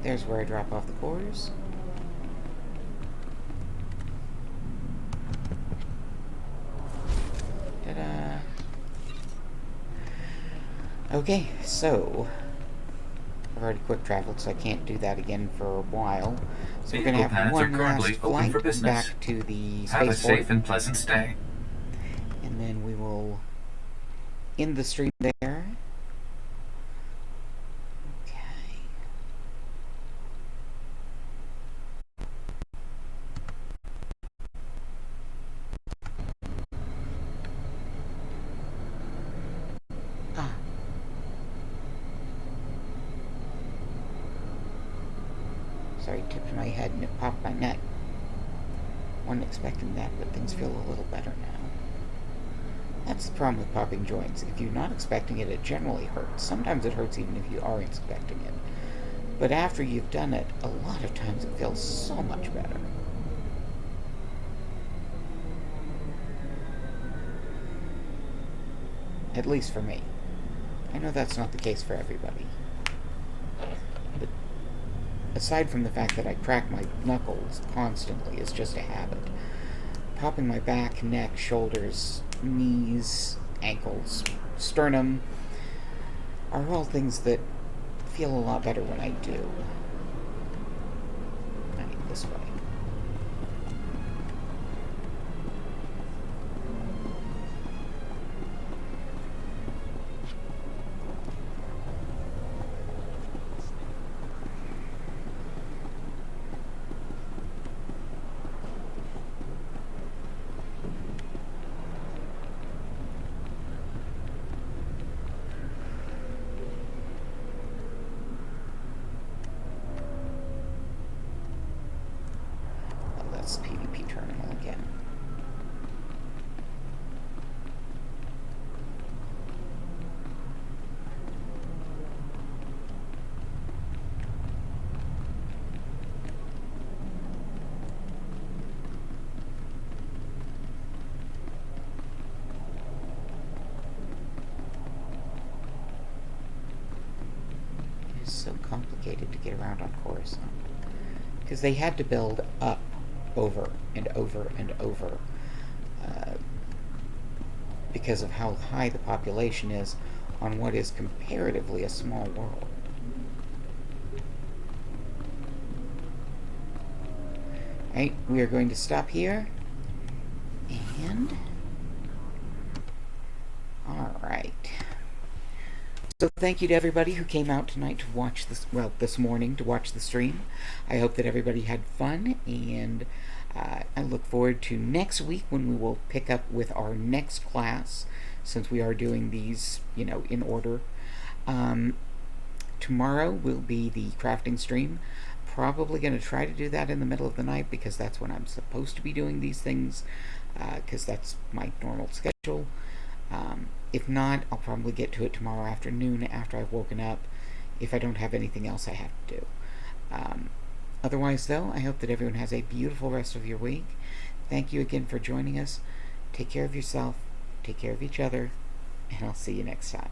There's where I drop off the cores. Ta-da! Okay, so I've already quick traveled, so I can't do that again for a while. So we're going to Vehicle have pads are one currently last open flight for business. back to the Have a safe spaceport, and pleasant stay. and then we will end the stream there. Okay. Ah. Sorry, tipped my head and it popped my neck. Wasn't expecting that, but things feel a little better now. That's the problem with popping joints. If you're not expecting it, it generally hurts. Sometimes it hurts even if you are expecting it. But after you've done it, a lot of times it feels so much better. At least for me. I know that's not the case for everybody. But aside from the fact that I crack my knuckles constantly, it's just a habit. Popping my back, neck, shoulders, knees, ankles, sternum are all things that feel a lot better when I do. I mean, this way. PvP terminal again. It is so complicated to get around on Coruscant, because they had to build up over and over and over because of how high the population is on what is comparatively a small world. Right, we are going to stop here, and alright. So thank you to everybody who came out tonight to watch this, well, this morning to watch the stream. I hope that everybody had fun, and I look forward to next week when we will pick up with our next class, since we are doing these, you know, in order. Tomorrow will be the crafting stream. Probably going to try to do that in the middle of the night, because that's when I'm supposed to be doing these things, because that's my normal schedule. If not, I'll probably get to it tomorrow afternoon after I've woken up, if I don't have anything else I have to do. Otherwise, though, I hope that everyone has a beautiful rest of your week. Thank you again for joining us. Take care of yourself, take care of each other, and I'll see you next time.